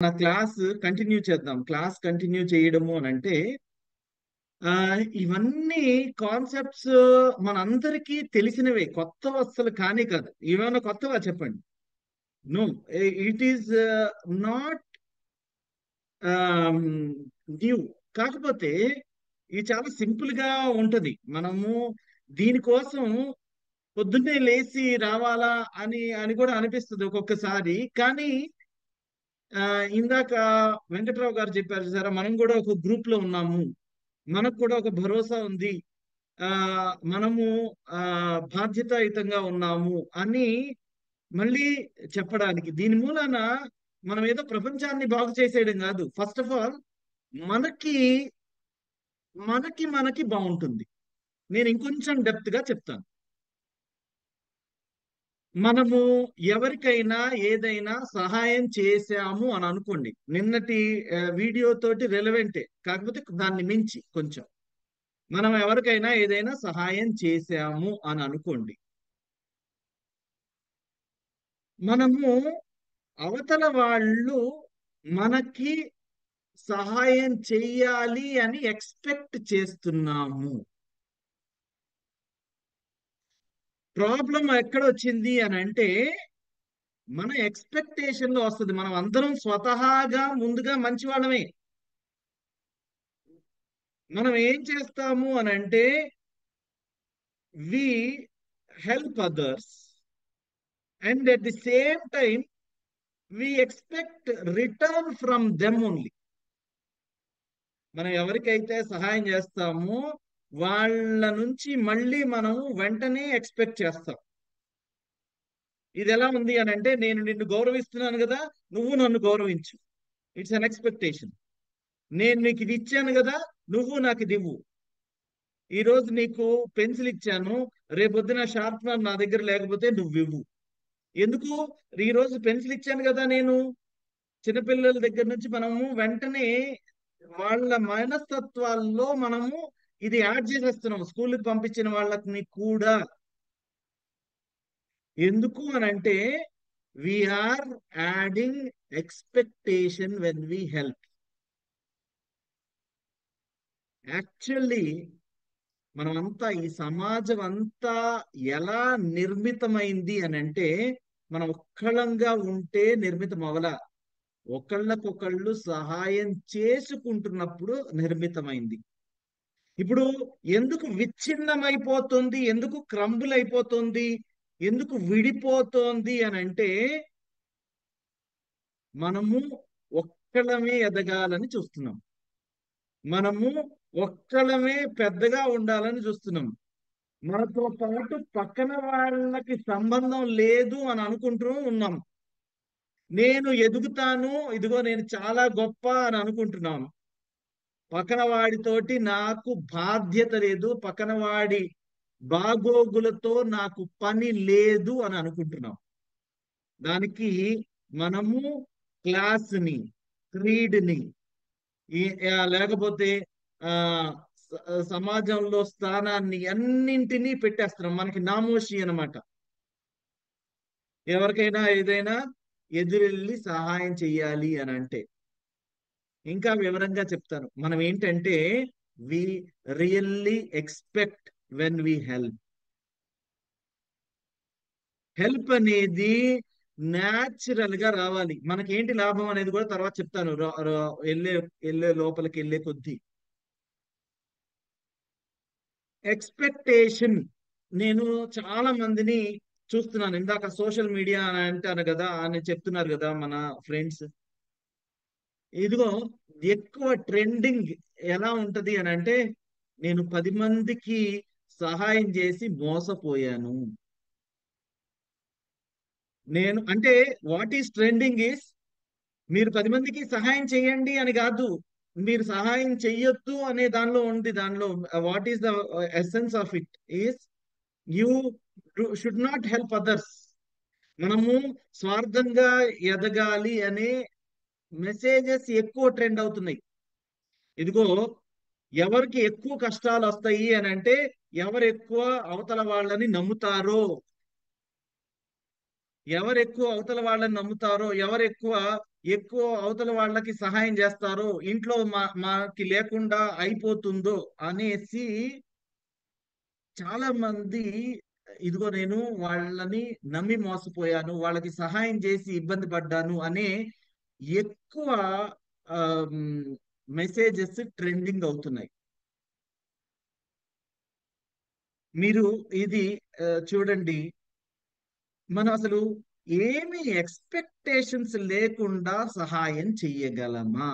మన class continue చేద్దాం. Class continue చేయడము అని అంటే ఇవన్నీ కాన్సెప్ట్స్ మనందరికీ తెలిసినవే, కొత్త అసలు కానీ కాదు. ఏమైనా కొత్తవా చెప్పండి? No, it is not new. కాకపోతే ఇది చాలా సింపుల్ గా ఉంటది. మనము దీనికోసం పొద్దున్నే లేచి రావాలా అని అని కూడా అనిపిస్తుంది ఒక్కొక్కసారి. కానీ ఇందాక వెంకట్రావు గారు చెప్పారు సరే, మనం కూడా ఒక గ్రూప్ లో ఉన్నాము, మనకు కూడా ఒక భరోసా ఉంది, ఆ మనము బాధ్యతాయుతంగా ఉన్నాము అని మళ్ళీ చెప్పడానికి. దీని మూలాన మనం ఏదో ప్రపంచాన్ని బాగు చేసేయడం కాదు. ఫస్ట్ ఆఫ్ ఆల్ మనకి మనకి బాగుంటుంది. నేను ఇంకొంచెం డెప్త్ గా చెప్తాను. మనము ఎవరికైనా ఏదైనా సహాయం చేశాము అని అనుకోండి. నిన్నటి వీడియో తోటి రెలవెంటే, కాకపోతే దాన్ని మించి కొంచెం. మనం ఎవరికైనా ఏదైనా సహాయం చేశాము అని అనుకోండి. మనము అవతల వాళ్ళు మనకి సహాయం చెయ్యాలి అని ఎక్స్పెక్ట్ చేస్తున్నాము. ప్రాబ్లం ఎక్కడ వచ్చింది అని అంటే, మన ఎక్స్పెక్టేషన్ లో వస్తుంది. మనం అందరం స్వతహాగా ముందుగా మంచి వాళ్ళమే. మనం ఏం చేస్తాము అని అంటే, we help others and at the same time we expect return from them only. మనం ఎవరికైతే సహాయం చేస్తామో వాళ్ళ నుంచి మళ్ళీ మనం వెంటనే ఎక్స్పెక్ట్ చేస్తాం. ఇది ఎలా ఉంది అని అంటే, నేను నిన్ను గౌరవిస్తున్నాను కదా, నువ్వు నన్ను గౌరవించు. It's an expectation. నేను నీకు ఇది ఇచ్చాను కదా, నువ్వు నాకు ఇది ఇవ్వు. ఈ రోజు నీకు పెన్సిల్ ఇచ్చాను, రేపొద్దున షార్ప్నర్ నా దగ్గర లేకపోతే నువ్వు ఇవ్వు. ఎందుకు? ఈ రోజు పెన్సిల్ ఇచ్చాను కదా నేను. చిన్నపిల్లల దగ్గర నుంచి మనము వెంటనే వాళ్ళ మనస్తత్వాల్లో మనము ఇది యాడ్ చేసేస్తున్నాం, స్కూల్కి పంపించిన వాళ్ళని కూడా. ఎందుకు అని అంటే, we are adding expectation when we help. Actually మనమంతా, ఈ సమాజం అంతా ఎలా నిర్మితమైంది అని అంటే, మనం ఒక్కళ్ళంగా ఉంటే నిర్మితం అవల, ఒకళ్ళకొకళ్ళు సహాయం చేసుకుంటున్నప్పుడు నిర్మితమైంది. ఇప్పుడు ఎందుకు విచ్ఛిన్నమైపోతుంది, ఎందుకు క్రంబుల్ అయిపోతుంది, ఎందుకు విడిపోతోంది అని అంటే, మనము ఒక్కళ్ళమే ఎదగాలని చూస్తున్నాం. మనము ఒక్కళ్ళమే పెద్దగా ఉండాలని చూస్తున్నాం. మనతో పాటు పక్కన వాళ్ళకి సంబంధం లేదు అని అనుకుంటూ ఉన్నాం. నేను ఎదుగుతాను, ఇదిగో నేను చాలా గొప్ప అని అనుకుంటున్నాను. పక్కన వాడితోటి నాకు బాధ్యత లేదు, పక్కన వాడి బాగోగులతో నాకు పని లేదు అని అనుకుంటున్నాం. దానికి మనము క్లాస్ని, క్రీడ్ని, లేకపోతే ఆ సమాజంలో స్థానాన్ని అన్నింటినీ పెట్టేస్తున్నాం. మనకి నామోషి అన్నమాట. ఎవరికైనా ఏదైనా ఎదురెళ్ళి సహాయం చెయ్యాలి అని అంటే, ఇంకా వివరంగా చెప్తాను. మనం ఏంటంటే, we really expect when we help. Help అనేది న్యాచురల్ గా రావాలి. మనకేంటి లాభం అనేది కూడా తర్వాత చెప్తాను, వెళ్ళే వెళ్ళే లోపలికి వెళ్ళే కొద్దీ. ఎక్స్పెక్టేషన్, నేను చాలా మందిని చూస్తున్నాను. ఇందాక సోషల్ మీడియా అని అంటాను కదా అని చెప్తున్నారు కదా మన ఫ్రెండ్స్. ఇదిగో, ఎక్కువ ట్రెండింగ్ ఎలా ఉంటది అని అంటే, నేను 10 మందికి సహాయం చేసి మోసపోయాను. నేను అంటే, వాట్ ఈస్ ట్రెండింగ్ ఈస్, మీరు 10 మందికి సహాయం చేయండి అని కాదు, మీరు సహాయం చెయ్యొద్దు అనే దానిలో ఉంది. దానిలో what is the essence of it is, you should not help others. మనము స్వార్థంగా ఎదగాలి అనే మెసేజెస్ ఎక్కువ ట్రెండ్ అవుతున్నాయి. ఇదిగో, ఎవరికి ఎక్కువ కష్టాలు వస్తాయి అని అంటే, ఎవరు ఎక్కువ అవతల వాళ్ళని నమ్ముతారో, ఎవరు ఎక్కువ అవతల వాళ్ళని నమ్ముతారో, ఎవరు ఎక్కువ ఎక్కువ అవతల వాళ్ళకి సహాయం చేస్తారో, ఇంట్లో మాకి లేకుండా అయిపోతుందో అనేసి చాలా మంది, ఇదిగో నేను వాళ్ళని నమ్మి మోసపోయాను, వాళ్ళకి సహాయం చేసి ఇబ్బంది పడ్డాను అనే ఎక్కువ మెసేజెస్ ట్రెండింగ్ అవుతున్నాయి. మీరు ఇది చూడండి, మనం అసలు ఏమి ఎక్స్పెక్టేషన్స్ లేకుండా సహాయం చెయ్యగలమా?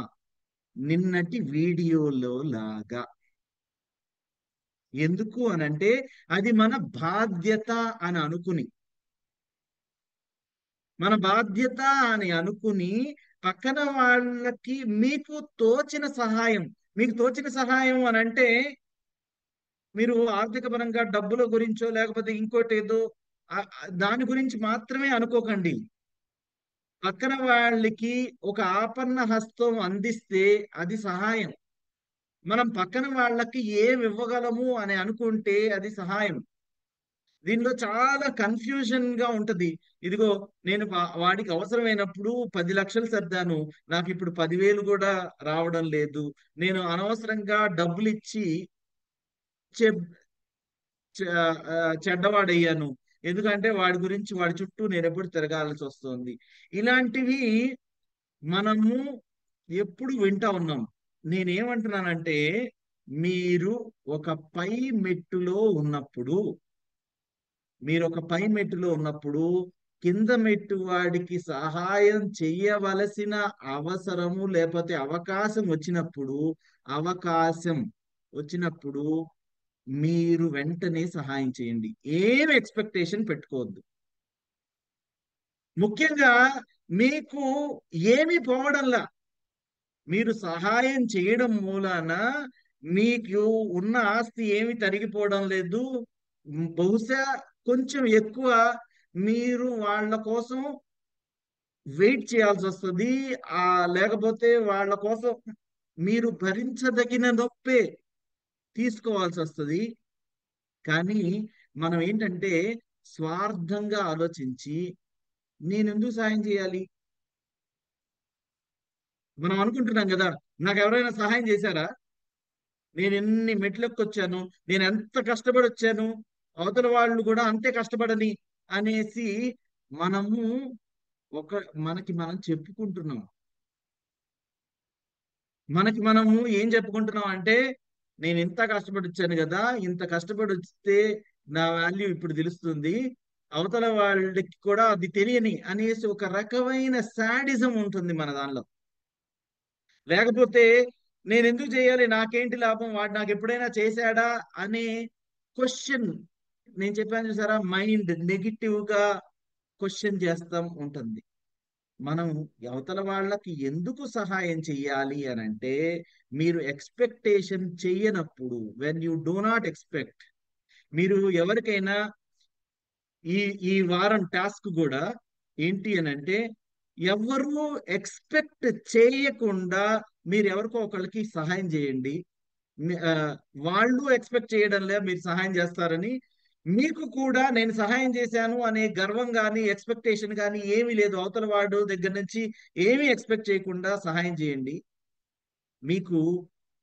నిన్నటి వీడియోలో లాగా. ఎందుకు అనంటే అది మన బాధ్యత అని అనుకుని, మన బాధ్యత అని అనుకుని పక్కన వాళ్ళకి మీకు తోచిన సహాయం అని అంటే, మీరు ఆర్థిక పరంగా డబ్బుల గురించో లేకపోతే ఇంకోటి ఏదో దాని గురించి మాత్రమే అనుకోకండి. పక్కన వాళ్ళకి ఒక ఆపన్న హస్తం అందిస్తే అది సహాయం. మనం పక్కన వాళ్ళకి ఏమి ఇవ్వగలము అని అనుకుంటే అది సహాయం. దీనిలో చాలా కన్ఫ్యూజన్ గా ఉంటది. ఇదిగో నేను వాడికి అవసరమైనప్పుడు 10 లక్షలు సర్దాను, నాకు ఇప్పుడు 10,000 కూడా రావడం లేదు, నేను అనవసరంగా డబ్బులు ఇచ్చి చె చె- చెడ్డవాడయ్యాను, ఎందుకంటే వాడి గురించి వాడి చుట్టూ నేను ఎప్పుడు తిరగాల్సి వస్తుంది. ఇలాంటివి మనము ఎప్పుడు వింటా ఉన్నాం. నేనేమంటున్నానంటే, మీరు ఒక పై మెట్టులో ఉన్నప్పుడు మీరు ఒక పై మెట్టులో ఉన్నప్పుడు కింద మెట్టు వాడికి సహాయం చెయ్యవలసిన అవసరము లేకపోతే అవకాశం వచ్చినప్పుడు మీరు వెంటనే సహాయం చేయండి. ఏం ఎక్స్పెక్టేషన్ పెట్టుకోవద్దు. ముఖ్యంగా మీకు ఏమీ పోవడంలా, మీరు సహాయం చేయడం మూలాన మీకు ఉన్న ఆస్తి ఏమి తరిగిపోవడం లేదు. బహుశా కొంచెం ఎక్కువ మీరు వాళ్ళ కోసం వెయిట్ చేయాల్సి వస్తుంది. ఆ లేకపోతే వాళ్ళ కోసం మీరు భరించదగిన నొప్పే తీసుకోవాల్సి వస్తుంది. కానీ మనం ఏంటంటే స్వార్థంగా ఆలోచించి నేను ఎందుకు సాయం చేయాలి, మనం అనుకుంటున్నాం కదా, నాకు ఎవరైనా సహాయం చేశారా, నేను ఎన్ని మెట్లెక్కి వచ్చాను, నేను ఎంత కష్టపడి వచ్చాను, అవతల వాళ్ళు కూడా అంతే కష్టపడని అనేసి మనము ఒక మనకి మనం చెప్పుకుంటున్నాం. మనకి మనము ఏం చెప్పుకుంటున్నాం అంటే, నేను ఇంత కష్టపడి వచ్చాను కదా, ఇంత కష్టపడి వస్తే నా వాల్యూ ఇప్పుడు తెలుస్తుంది, అవతల వాళ్ళకి కూడా అది తెలియని అనేసి ఒక రకమైన శాడిజం ఉంటుంది మన దానిలో. లేకపోతే నేను ఎందుకు చేయాలి, నాకేంటి లాభం, వాడు నాకు ఎప్పుడైనా చేశాడా అనే క్వశ్చన్, నేను చెప్పాను చూసారా, మైండ్ నెగిటివ్ గా క్వశ్చన్ చేస్తాం ఉంటుంది. మనం అవతల వాళ్ళకి ఎందుకు సహాయం చెయ్యాలి అని అంటే, మీరు ఎక్స్పెక్టేషన్ చెయ్యనప్పుడు, when you do not expect, మీరు ఎవరికైనా ఈ ఈ వారం టాస్క్ కూడా ఏంటి అని అంటే, ఎవరు ఎక్స్పెక్ట్ చేయకుండా మీరు ఎవరికో ఒకళ్ళకి సహాయం చేయండి. మీ- ఆ, వాళ్ళు ఎక్స్పెక్ట్ చేయడంలే మీరు సహాయం చేస్తారని, మీకు కూడా నేను సహాయం చేశాను అనే గర్వం కానీ ఎక్స్పెక్టేషన్ కానీ ఏమీ లేదు, అవతల వాడు దగ్గర నుంచి ఏమీ ఎక్స్పెక్ట్ చేయకుండా సహాయం చేయండి. మీకు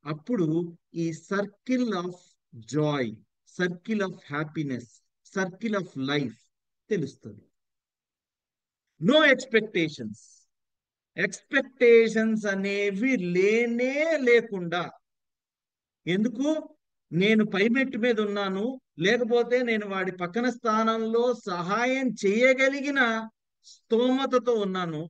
అప్పుడు ఈ circle of Joy, circle of happiness, circle of life తెలుస్తుంది. నో ఎక్స్పెక్టేషన్స్, ఎక్స్పెక్టేషన్స్ అనేవి లేనే లేకుండా. ఎందుకు? నేను పై మెట్టు మీద ఉన్నాను, లేకపోతే నేను వాడి పక్కన స్థానంలో సహాయం చేయగలిగిన స్తోమతతో ఉన్నాను,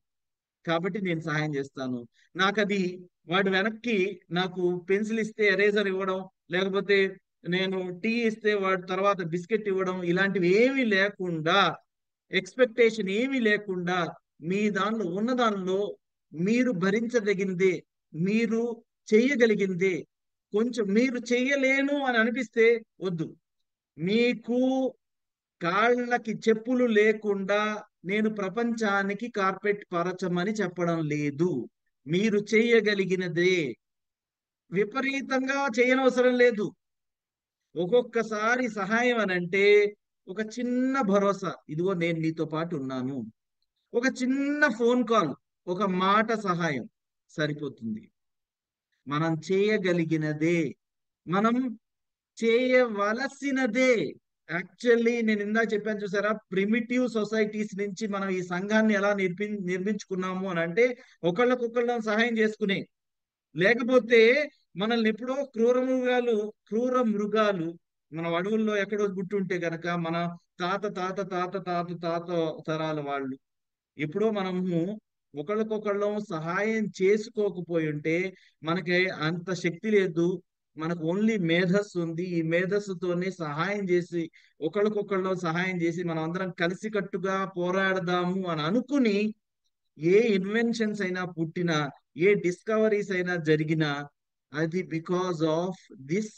కాబట్టి నేను సహాయం చేస్తాను. నాకది వాడు వెనక్కి నాకు పెన్సిల్ ఇస్తే ఎరేజర్ ఇవ్వడం, లేకపోతే నేను టీ ఇస్తే వాడు తర్వాత బిస్కెట్ ఇవ్వడం, ఇలాంటివి ఏమీ లేకుండా, ఎక్స్పెక్టేషన్ ఏమీ లేకుండా, మీ దానిలో ఉన్న దానిలో మీరు భరించదగిందే, మీరు చెయ్యగలిగిందే, కొంచెం మీరు చెయ్యలేను అని అనిపిస్తే వద్దు. మీకు కాళ్ళకి చెప్పులు లేకుండా నేను ప్రపంచానికి కార్పెట్ పరచమని చెప్పడం లేదు. మీరు చేయగలిగినదే, విపరీతంగా చేయనవసరం లేదు. ఒక్కొక్కసారి సహాయం అని అంటే ఒక చిన్న భరోసా, ఇదిగో నేను నీతో పాటు ఉన్నాను, ఒక చిన్న ఫోన్ కాల్, ఒక మాట సహాయం సరిపోతుంది. మనం చేయగలిగినదే, మనం చేయవలసినదే. యాక్చువల్లీ నేను ఇందాక చెప్పాను చూసారా, ప్రిమిటివ్ సొసైటీస్ నుంచి మనం ఈ సంఘాన్ని ఎలా నిర్మించుకున్నాము అని అంటే ఒకళ్ళకొకళ్ళం సహాయం చేసుకునే. లేకపోతే మనల్ని ఎప్పుడో క్రూర మృగాలు మన అడవుల్లో ఎక్కడో పుట్టుంటే గనక మన తాత తాత తాత తాత తాత తరాల వాళ్ళు ఎప్పుడో మనము ఒకళ్ళకొకళ్ళం సహాయం చేసుకోకపోయి ఉంటే మనకి అంత శక్తి లేదు. మనకు ఓన్లీ మేధస్సు ఉంది. ఈ మేధస్సుతోనే సహాయం చేసి ఒకళ్ళకొకళ్ళం సహాయం చేసి మనం అందరం కలిసికట్టుగా పోరాడదాము అని అనుకుని ఏ ఇన్వెన్షన్స్ అయినా పుట్టినా, ఏ డిస్కవరీస్ అయినా జరిగినా, అది because of this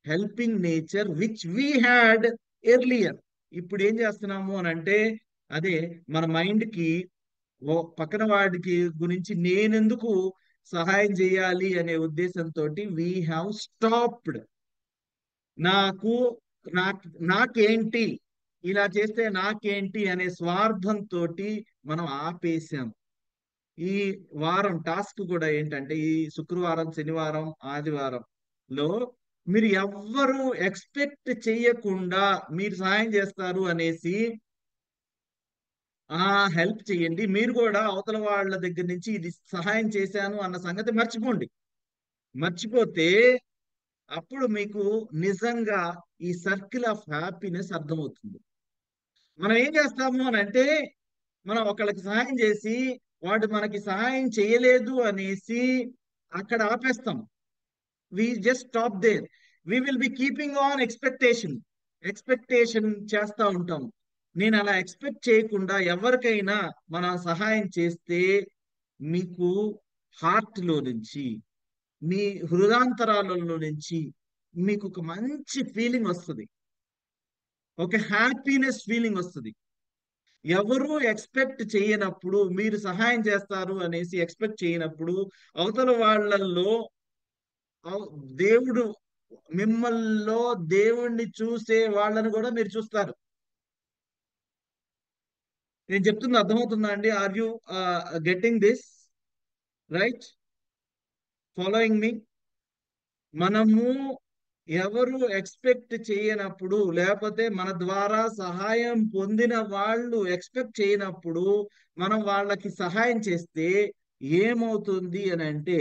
helping nature which we had earlier. ఇప్పుడు ఏం చేస్తున్నాము అని అంటే అదే మన మైండ్ కి ఓ పక్కన వాడికి గురించి నేనెందుకు సహాయం చేయాలి అనే ఉద్దేశంతో వీ హ్యావ్ స్టాప్డ్. నాకు నాకేంటి, ఇలా చేస్తే నాకేంటి అనే స్వార్థంతో మనం ఆపేసాం. ఈ వారం టాస్క్ కూడా ఏంటంటే ఈ శుక్రవారం, శనివారం, ఆదివారం లో మీరు ఎవ్వరు ఎక్స్పెక్ట్ చెయ్యకుండా మీరు సహాయం చేస్తారు అనేసి హెల్ప్ చేయండి. మీరు కూడా అవతల వాళ్ళ దగ్గర నుంచి ఇది సహాయం చేశాను అన్న సంగతి మర్చిపోండి. మర్చిపోతే అప్పుడు మీకు నిజంగా ఈ సర్కిల్ ఆఫ్ హ్యాపీనెస్ అర్థమవుతుంది. మనం ఏం చేస్తాము అని అంటే మనం ఒకళ్ళకి సహాయం చేసి వాడు మనకి సహాయం చేయలేదు అనేసి అక్కడ ఆపేస్తాం. We just stop there. We will be keeping on expectation చేస్తా ఉంటాం. నేను అలా ఎక్స్పెక్ట్ చేయకుండా ఎవరికైనా మన సహాయం చేస్తే మీకు హార్ట్ లో నుంచి, మీ హృదయాంతరాలలో నుంచి మీకు ఒక మంచి ఫీలింగ్ వస్తుంది. ఒక హ్యాపీనెస్ ఫీలింగ్ వస్తుంది. ఎవరు ఎక్స్పెక్ట్ చేయనప్పుడు మీరు సహాయం చేస్తారు అనేసి ఎక్స్పెక్ట్ చేయనప్పుడు అవతల వాళ్ళల్లో దేవుడు మిమ్మల్లో దేవుణ్ణి చూసే వాళ్ళని కూడా మీరు చూస్తారు. నేను చెప్తుంది అర్థమవుతుందా అండి? Are you getting this right? Following me? మనము ఎవరు ఎక్స్పెక్ట్ చేయనప్పుడు, లేకపోతే మన ద్వారా సహాయం పొందిన వాళ్ళు ఎక్స్పెక్ట్ చేయనప్పుడు మనం వాళ్ళకి సహాయం చేస్తే ఏమవుతుంది అని అంటే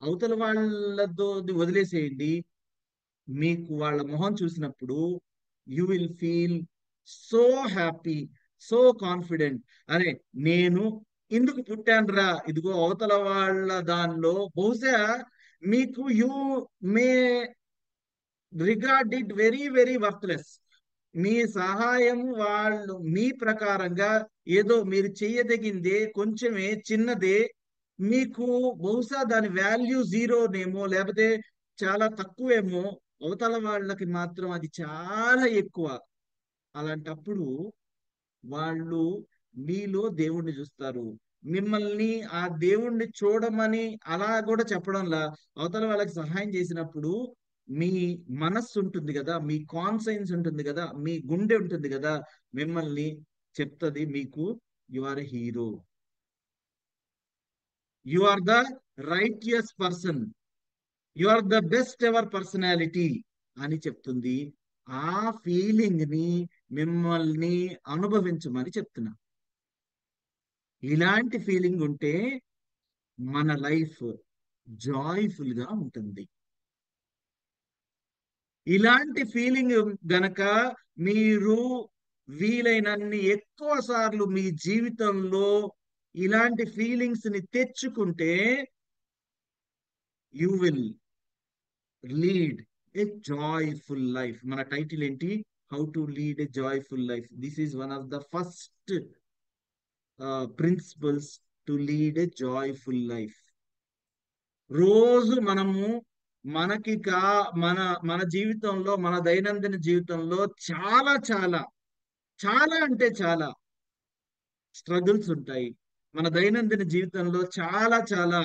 అవతల వాళ్ళతో వదిలేసేయండి. మీకు వాళ్ళ మొహం చూసినప్పుడు you will feel so happy, so confident. అరే నేను ఇందుకు పుట్టానురా, ఇదిగో అవతల వాళ్ళ దానిలో బహుశా మీకు you may regard it very very worthless. మీ సహాయం వాళ్ళు మీ ప్రకారంగా ఏదో మీరు చెయ్యదగిందే, కొంచెమే, చిన్నదే. మీకు బహుశా దాని వాల్యూ జీరోనేమో, లేకపోతే చాలా తక్కువేమో. అవతల వాళ్ళకి మాత్రం అది చాలా ఎక్కువ. అలాంటప్పుడు వాళ్ళు మీలో దేవుణ్ణి చూస్తారు. మిమ్మల్ని ఆ దేవుణ్ణి చూడమని అలా కూడా చెప్పడంలా, అవతల వాళ్ళకి సహాయం చేసినప్పుడు మీ మనస్సు ఉంటుంది కదా, మీ కాన్సైన్స్ ఉంటుంది కదా, మీ గుండె ఉంటుంది కదా, మిమ్మల్ని చెప్తుంది మీకు you are a hero, you are the righteous person, you are the best ever personality అని చెప్తుంది. ఆ ఫీలింగ్ ని మిమ్మల్ని అనుభవించమని చెప్తున్నా. ఇలాంటి ఫీలింగ్ ఉంటే మన లైఫ్ జాయ్ఫుల్ గా ఉంటుంది. ఇలాంటి ఫీలింగ్ గనక మీరు వీలైనన్ని ఎక్కువ సార్లు మీ జీవితంలో ఇలాంటి ఫీలింగ్స్ ని తెచ్చుకుంటే you will lead a joyful life. మన టైటిల్ ఏంటి? How to lead a joyful life. This is one of the first principles to lead a joyful life. రోజు మనము మనకి కా మన మన జీవితంలో, మన దైనందిన జీవితంలో చాలా చాలా చాలా అంటే చాలా స్ట్రగుల్స్ ఉంటాయి. మన దైనందిన జీవితంలో చాలా చాలా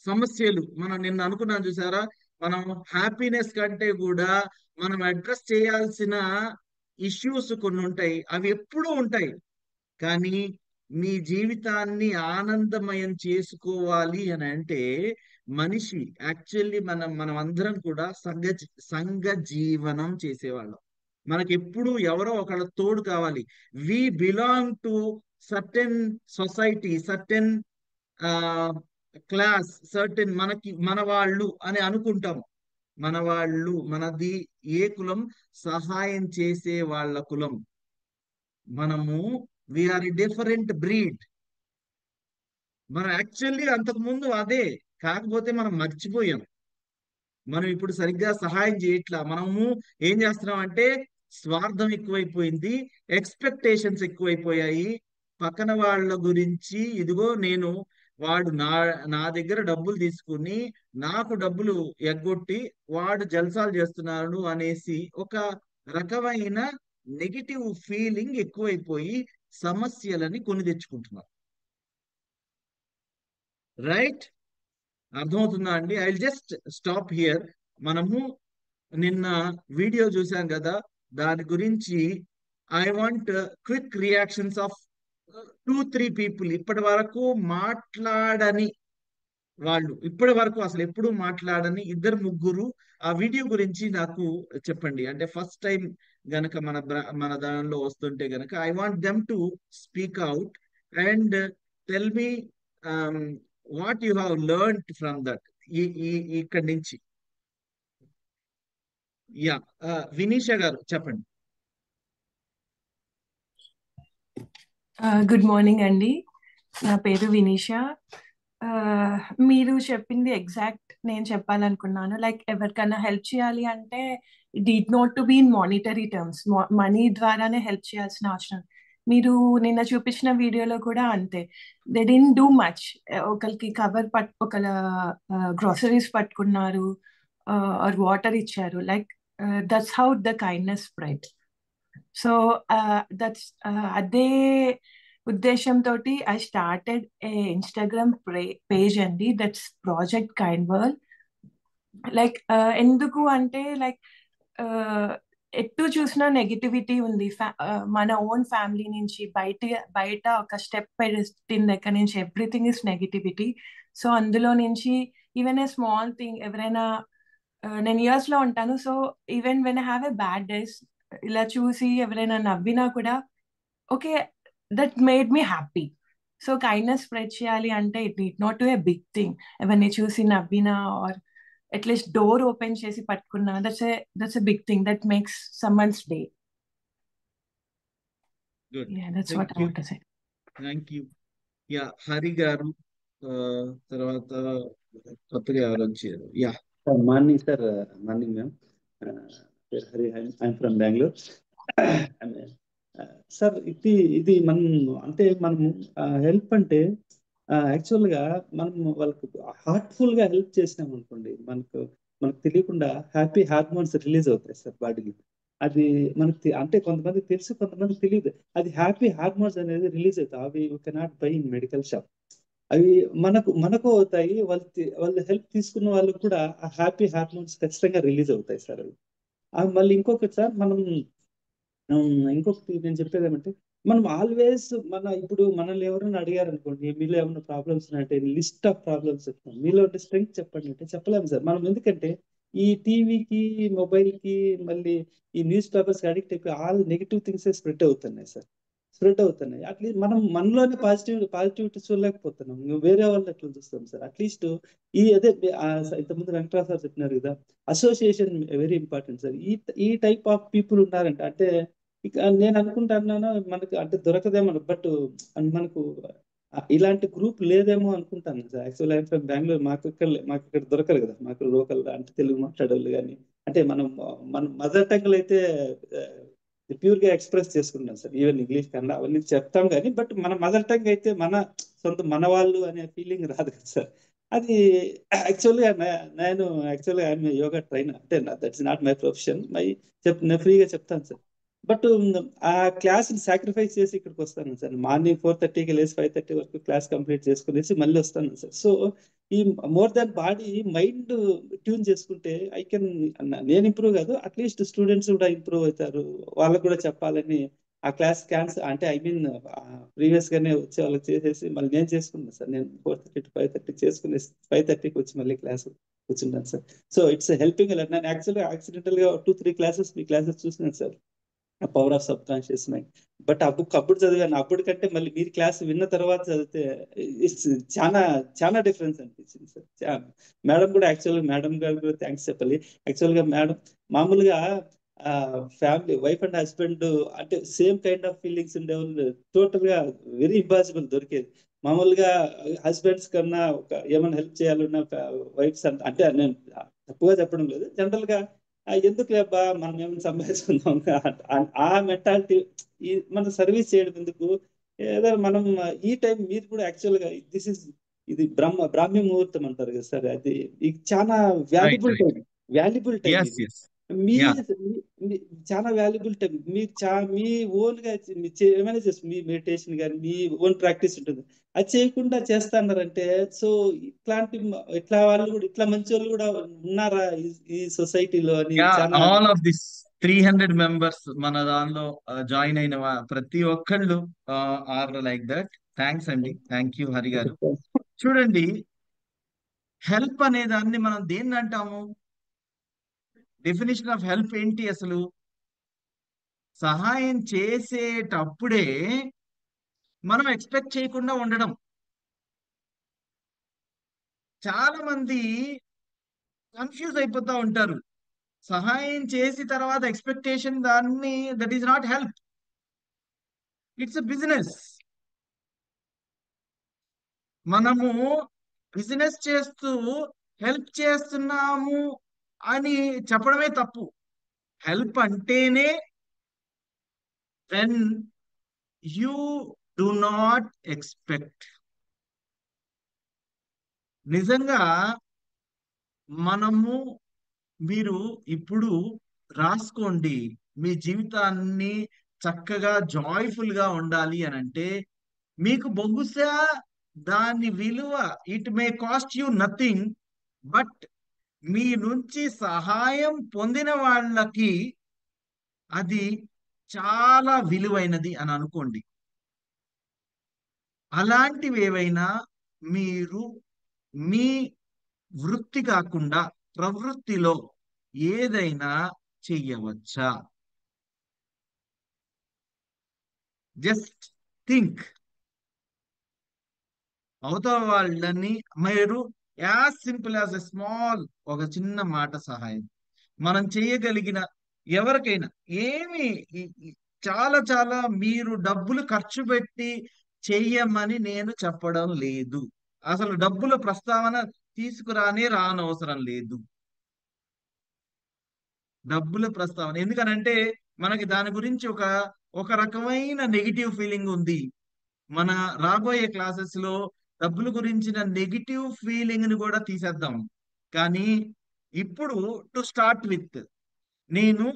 సమస్యలు. మనం నిన్న అనుకున్నాం చూసారా, మనం హ్యాపీనెస్ కంటే కూడా మనం అడ్రస్ చేయాల్సిన ఇష్యూస్ కొన్ని ఉంటాయి. అవి ఎప్పుడూ ఉంటాయి. కానీ మీ జీవితాన్ని ఆనందమయం చేసుకోవాలి అని అంటే మనిషి యాక్చువల్లీ మనం అందరం కూడా సంఘ జీవనం చేసేవాళ్ళం. మనకి ఎప్పుడు ఎవరో ఒకళ్ళ తోడు కావాలి. We belong to certain society, certain class, certain మన వాళ్ళు అని అనుకుంటాము. మన వాళ్ళు, మనది ఏ కులం? సహాయం చేసే వాళ్ళ కులం. మనము వీఆర్ ఎ డిఫరెంట్ బ్రీడ్. మనం యాక్చువల్లీ అంతకు ముందు అదే, కాకపోతే మనం మర్చిపోయాం. మనం ఇప్పుడు సరిగ్గా సహాయం చేయట్లా. మనము ఏం చేస్తున్నాం అంటే స్వార్థం ఎక్కువైపోయింది, ఎక్స్పెక్టేషన్స్ ఎక్కువైపోయాయి. పక్కన వాళ్ళ గురించి ఇదిగో నేను, వాడు నా దగ్గర డబ్బులు తీసుకుని నాకు డబ్బులు ఎగ్గొట్టి వాడు జల్సాలు చేస్తున్నాడు అనేసి ఒక రకమైన నెగిటివ్ ఫీలింగ్ ఎక్కువైపోయి సమస్యలని కొని తెచ్చుకుంటున్నాం. రైట్? అర్థమవుతుందా అండి? I will just stop here. మనము నిన్న వీడియో చూసాం కదా, దాని గురించి I want quick reactions of 2-3 people. ఇప్పటి వరకు మాట్లాడని వాళ్ళు, ఇప్పటి వరకు అసలు ఎప్పుడు మాట్లాడని ఇద్దరు ముగ్గురు ఆ వీడియో గురించి నాకు చెప్పండి. అంటే ఫస్ట్ టైం గనక మన దానిలో వస్తుంటే గనక I want them to speak out and tell me what you have learn from that. ఈ ఈ ఇక్కడి నుంచి. యా, వినీషా గారు చెప్పండి. గుడ్ మార్నింగ్ అండి. నా పేరు వినీషా. మీరు చెప్పింది ఎగ్జాక్ట్ నేను చెప్పాలనుకున్నాను. లైక్ ఎవరికైనా హెల్ప్ చేయాలి అంటే it not to be in monetary terms, money ద్వారానే హెల్ప్ చేయాల్సిన అవసరం. మీరు నిన్న చూపించిన వీడియోలో కూడా అంతే. They didn't do much. ఒకరికి ఒకళ్ళ గ్రోసరీస్ పట్టుకున్నారు ఆర్ వాటర్ ఇచ్చారు. Like that's how the kindness spread. So that's అదే ఉద్దేశంతో I started a Instagram page అండి. That's project kind world. Like ఎందుకు అంటే లైక్ ఎటు చూసినా నెగిటివిటీ ఉంది. మన ఓన్ ఫ్యామిలీ నుంచి బయట ఒక స్టెప్ పెట్టిన దగ్గర నుంచి ఎవ్రీథింగ్ ఇస్ నెగిటివిటీ. సో అందులో నుంచి ఈవెన్ ఏ స్మాల్ థింగ్ ఎవరైనా నేను ఇయర్స్ లో ఉంటాను. So even when I have a bad days ఇలా చూసి ఎవరైనా నవ్వినా కూడా okay, that made me happy. So kindness spread చేయాలి అంటే it need not to a big thing. ఎవరిని చూసి నవ్వినా ఆర్ అట్లీస్ట్ డోర్ ఓపెన్ చేసి పట్టుకున్నా, that's a big thing that makes someone's day. Good, that's what I want to say. Thank you. Yeah, Hari garu తర్వాత కొత్తగా ఎవరు వచ్చారు? Yeah, morning sir. Morning ma'am. Hari, I'm from Bengaluru. Sir ఇది మనం అంటే మనము హెల్ప్ అంటే యాక్చువల్గా మనం వాళ్ళకు హార్ట్ఫుల్ గా హెల్ప్ చేసినాం అనుకోండి, మనకు తెలియకుండా హ్యాపీ హార్మోన్స్ రిలీజ్ అవుతాయి సార్ బాడీలో. అది మనకి అంటే కొంతమంది తెలుసు, కొంతమంది తెలియదు. అది హ్యాపీ హార్మోన్స్ అనేది రిలీజ్ అవుతాయి. అవి you cannot by in medical shop. అవి మనకు అవుతాయి. వాళ్ళు హెల్ప్ తీసుకున్న వాళ్ళకు కూడా ఆ హ్యాపీ హార్మోన్స్ ఖచ్చితంగా రిలీజ్ అవుతాయి సార్. అవి మళ్ళీ ఇంకొకటి సార్, ఇంకొకటి నేను చెప్పేది ఏమంటే, మనం ఆల్వేస్ ఇప్పుడు మనల్ని ఎవరైనా అడిగారు అనుకోండి, మీలో ఏమైనా ప్రాబ్లమ్స్ ఉన్నాయంటే లిస్ట్ ఆఫ్ ప్రాబ్లమ్స్ చెప్తాం. మీలో ఉంటే స్ట్రెంగ్త్ చెప్పండి అంటే చెప్పలేము సార్ మనం. ఎందుకంటే ఈ టీవీకి, మొబైల్ కి, మళ్ళీ ఈ న్యూస్ పేపర్స్ కి అడిక్ట్ అయిపోయి ఆల్ నెగిటివ్ థింగ్స్ స్ప్రెడ్ అవుతున్నాయి. అట్లీస్ట్ మనం మనలోనే పాజిటివిటీ చూడలేకపోతున్నాం. వేరే వాళ్ళు ఎట్లా చూస్తాం సార్? అట్లీస్ట్ అదే ఇంతకుముందు వెంకటరావు సార్ చెప్పినారు కదా, అసోసియేషన్ వెరీ ఇంపార్టెంట్ సార్. ఈ టైప్ ఆఫ్ పీపుల్ ఉన్నారంటే, అంటే ఇక నేను అనుకుంటున్నాను మనకు అంటే దొరకదేమో, బట్ మనకు ఇలాంటి గ్రూప్ లేదేమో అనుకుంటాను sir. Actual I'm from Bengaluru. మాకు ఇక్కడ దొరకరు కదా, మాకు లోకల్ అంటే తెలుగు మాట్లాడేవాళ్ళు కానీ, అంటే మన మదర్ టంగ్ అయితే ప్యూర్ గా ఎక్స్ప్రెస్ చేసుకుంటాం సార్. ఈవెన్ ఇంగ్లీష్ కన్నా అవన్నీ చెప్తాం కానీ, బట్ మన మదర్ టంగ్ అయితే మన వాళ్ళు అనే ఫీలింగ్ రాదు కదా సార్. అది యాక్చువల్గా నేను ఐఎమ్ యోగా ట్రైనర్. అంటే దట్స్ నాట్ మై ప్రొఫెషన్. నేను ఫ్రీగా చెప్తాను సార్. బట్ ఆ క్లాస్ సాక్రిఫైస్ చేసి ఇక్కడికి వస్తాను సార్. మార్నింగ్ 4:30కి లేసి 5:30 వరకు క్లాస్ కంప్లీట్ చేసుకునేసి మళ్ళీ వస్తాను సార్. సో ఈ more than body, mind tune చేసుకుంటే నేను ఇంప్రూవ్ కాదు, అట్లీస్ట్ స్టూడెంట్స్ కూడా ఇంప్రూవ్ అవుతారు. వాళ్ళకు కూడా చెప్పాలని ఆ క్లాస్ క్యాన్సిల్ అంటే ఐ మీన్ ప్రీవియస్ గానే వచ్చే వాళ్ళకి చేసేసి మళ్ళీ నేను చేసుకున్నాను సార్. నేను 4:30 to 5:30 చేసుకుని 5:30కి వచ్చి మళ్ళీ క్లాస్ కూర్చున్నాను sir. So it's helping a lot. నేను యాక్చువల్గా యాక్సిడెంటల్ గా 2-3 క్లాసెస్ మీ క్లాసెస్ చూసినాను sir, power of subconscious mind. But ఆ బుక్ అప్పుడు చదివాను. అప్పటికంటే మళ్ళీ మీరు క్లాస్ విన్న తర్వాత చదివితే ఇట్స్ చాలా చాలా డిఫరెన్స్ అనిపించింది సార్. మేడం కూడా యాక్చువల్గా మేడం గారు కూడా థ్యాంక్స్ చెప్పాలి. యాక్చువల్గా మేడం మామూలుగా ఫ్యామిలీ వైఫ్ అండ్ హస్బెండ్ అంటే సేమ్ కైండ్ ఆఫ్ ఫీలింగ్స్ ఉండేవాళ్ళు టోటల్ గా వెరీ ఇంపాసిబుల్ దొరికేది. మామూలుగా హస్బెండ్స్ కన్నా ఒక ఏమైనా హెల్ప్ చేయాలన్నా వైఫ్స్ అంటే నేను తప్పుగా చెప్పడం లేదు, జనరల్ గా ఎందుకు లేబ్బా మనం ఏమైనా సంపాదించుకుందాం ఆ మెంటాలిటీ. మన సర్వీస్ చేయడం ఎందుకు, ఏదో మనం ఈ టైం మీరు కూడా యాక్చువల్ గా ఇది బ్రాహ్మీ ముహూర్తం అంటారు కదా సార్, అది ఇది చాలా right valuable right time. Valuable time yes ఇది. ఎస్ మీ యా చాలా వాల్యుబుల్ టైం. మీరు మీ ఓన్ గా ఏమైనా చేస్తారు, మీ మెడిటేషన్ కానీ మీ ఓన్ ప్రాక్టీస్ ఉంటుంది, అది చేయకుండా చేస్తాన్నారంటే సో ఇట్లా వాళ్ళు కూడా ఇట్లా మంచి వాళ్ళు కూడా ఉన్నారా ఈ సొసైటీలో అని యా చాలా. ఆల్ ఆఫ్ దిస్ 300 మెంబర్స్ మన దానిలో జాయిన్ అయిన ప్రతి ఒక్కళ్ళు ఆర్ లైక్ దట్. థ్యాంక్స్ అండి, థ్యాంక్ యూ హరి గారు. చూడండి, హెల్ప్ అనే దాన్ని మనం దేన్ని అంటాము? డెఫినేషన్ ఆఫ్ హెల్ప్ ఏంటి అసలు? సహాయం చేసేటప్పుడే మనం ఎక్స్పెక్ట్ చేయకుండా ఉండడం. చాలా మంది కన్ఫ్యూజ్ అయిపోతా ఉంటారు. సహాయం చేసి తర్వాత ఎక్స్పెక్టేషన్, దాన్ని that is not help, it's a business. మనము బిజినెస్ చేస్తూ హెల్ప్ చేస్తున్నాము అని చెప్పడమే తప్పు. హెల్ప్ అంటేనే when you do not expect. నిజంగా మనము, మీరు ఇప్పుడు రాసుకోండి, మీ జీవితాన్ని చక్కగా జాయ్ఫుల్ గా ఉండాలి అని అంటే మీకు బహుశా దాని విలువ, it may cost you nothing, but మీ నుంచి సహాయం పొందిన వాళ్ళకి అది చాలా విలువైనది అని అనుకోండి. అలాంటివి ఏవైనా మీరు మీ వృత్తి కాకుండా ప్రవృత్తిలో ఏదైనా చెయ్యవచ్చా? Just think. అవతల వాళ్ళని మీరు as simple as a small, ఒక చిన్న మాట సహాయం మనం చేయగలిగిన ఎవరికైనా ఏమి చాలా చాలా మీరు డబ్బులు ఖర్చు పెట్టి చెయ్యమని నేను చెప్పడం లేదు. అసలు డబ్బుల ప్రస్తావన రానవసరం లేదు. డబ్బుల ప్రస్తావన ఎందుకనంటే మనకి దాని గురించి ఒక రకమైన నెగిటివ్ ఫీలింగ్ ఉంది. మన రాబోయే క్లాసెస్ లో డబ్బుల గురించిన నెగిటివ్ ఫీలింగ్ ని కూడా తీసేద్దాం. కానీ ఇప్పుడు టు స్టార్ట్ విత్, నేను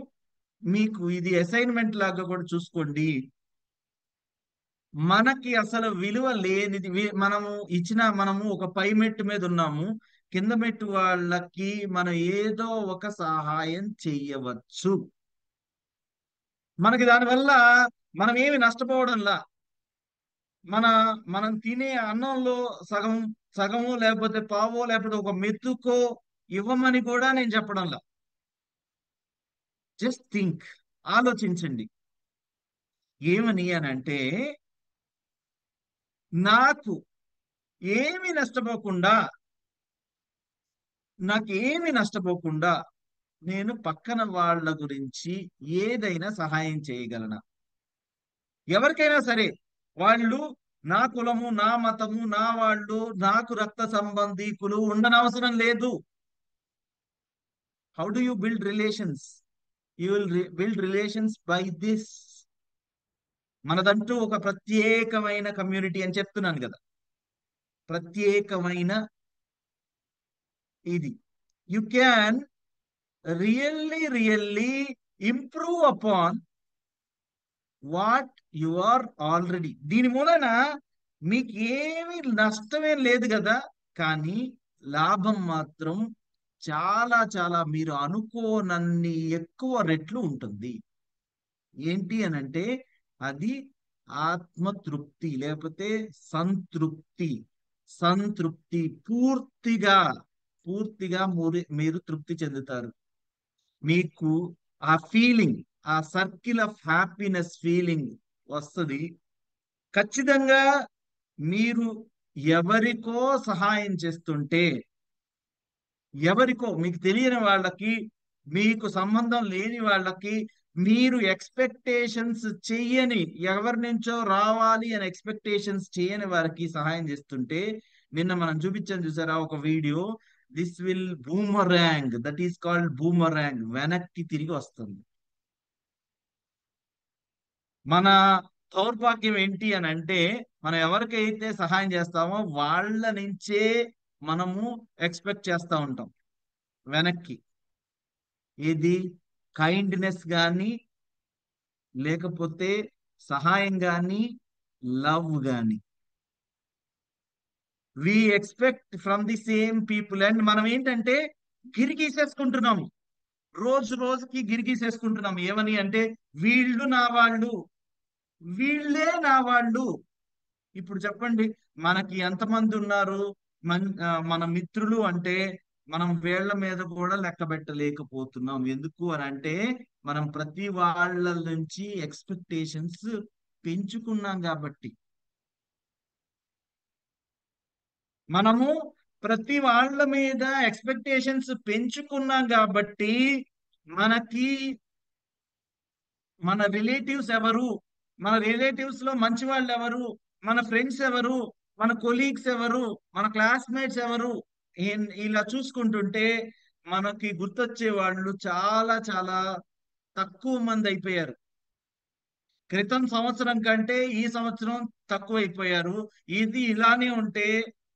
మీకు ఇది అసైన్మెంట్ లాగా కూడా చూసుకోండి. మనకి అసలు విలువ లేనిది మనము మనము ఒక పై మెట్టు మీద ఉన్నాము, కింద మెట్టు వాళ్ళకి మనం ఏదో ఒక సహాయం చెయ్యవచ్చు. మనకి దానివల్ల మనం ఏమి నష్టపోవడంలా. మన మనం తినే అన్నంలో సగం సగము లేకపోతే పావో లేకపోతే ఒక మెతుకో ఇవ్వమని కూడా నేను చెప్పడంలా. జస్ట్ థింక్, ఆలోచించండి. ఏమని అని అంటే, నాకు ఏమి నష్టపోకుండా నాకేమి నష్టపోకుండా నేను పక్కన వాళ్ళ గురించి ఏదైనా సహాయం చేయగలనా? ఎవరికైనా సరే, వాళ్ళు నా కులము, నా మతము, నా వాళ్ళు, నాకు రక్త సంబంధీకులు ఉండనవసరం లేదు. How do you build relations? You will build relations by this. మనదంటూ ఒక ప్రత్యేకమైన కమ్యూనిటీ అని చెప్తున్నాను కదా, ప్రత్యేకమైన ఇది. You can really improve upon what you are already. దీని మూలన మీకు ఏమీ నష్టమేం లేదు కదా, కానీ లాభం మాత్రం చాలా చాలా మీరు అనుకోనన్ని ఎక్కువ రెట్లు ఉంటుంది. ఏంటి అనంటే, అది ఆత్మతృప్తి, లేకపోతే సంతృప్తి. సంతృప్తి పూర్తిగా పూర్తిగా మీరు తృప్తి చెందుతారు. మీకు ఆ ఫీలింగ్, ఆ సర్కిల్ ఆఫ్ హ్యాపీనెస్ ఫీలింగ్ వస్తుంది. ఖచ్చితంగా మీరు ఎవరికో సహాయం చేస్తుంటే, ఎవరికో మీకు తెలియని వాళ్ళకి, మీకు సంబంధం లేని వాళ్ళకి, మీరు ఎక్స్పెక్టేషన్స్ చెయ్యని, ఎవరి నుంచో రావాలి అని ఎక్స్పెక్టేషన్స్ చేయని వారికి సహాయం చేస్తుంటే, నిన్న మనం చూపించాను చూసారా ఒక video, this will boomerang, that is called boomerang, వెనక్కి తిరిగి వస్తుంది. మన దౌర్భాగ్యం ఏంటి అని అంటే, మనం ఎవరికైతే సహాయం చేస్తామో వాళ్ళ నుంచే మనము ఎక్స్పెక్ట్ చేస్తూ ఉంటాం వెనక్కి. ఇది కైండ్నెస్ కానీ, లేకపోతే సహాయం కానీ, లవ్ కానీ, we expect from the same people. And మనం ఏంటంటే గిరిగీసేసుకుంటున్నాము, రోజు రోజుకి గిరిగీసేసుకుంటున్నాము. ఏమని అంటే, వీళ్ళు నా వాళ్ళు, వీళ్ళే నా వాళ్ళు. ఇప్పుడు చెప్పండి, మనకి ఎంతమంది ఉన్నారు మన మిత్రులు అంటే, మనం వేళ్ల మీద కూడా లెక్క పెట్టలేకపోతున్నాం. ఎందుకు అని అంటే, మనం ప్రతి వాళ్ళ నుంచి ఎక్స్పెక్టేషన్స్ పెంచుకున్నాం కాబట్టి. మనము ప్రతి వాళ్ళ మీద ఎక్స్పెక్టేషన్స్ పెంచుకున్నాం కాబట్టి, మనకి మన రిలేటివ్స్ ఎవరు, మన రిలేటివ్స్ లో మంచి వాళ్ళు ఎవరు, మన ఫ్రెండ్స్ ఎవరు, మన కొలీగ్స్ ఎవరు, మన క్లాస్మేట్స్ ఎవరు, ఇలా చూసుకుంటుంటే మనకి గుర్తొచ్చే వాళ్ళు చాలా చాలా తక్కువ మంది అయిపోయారు. క్రితం సంవత్సరం కంటే ఈ సంవత్సరం తక్కువ అయిపోయారు. ఇది ఇలానే ఉంటే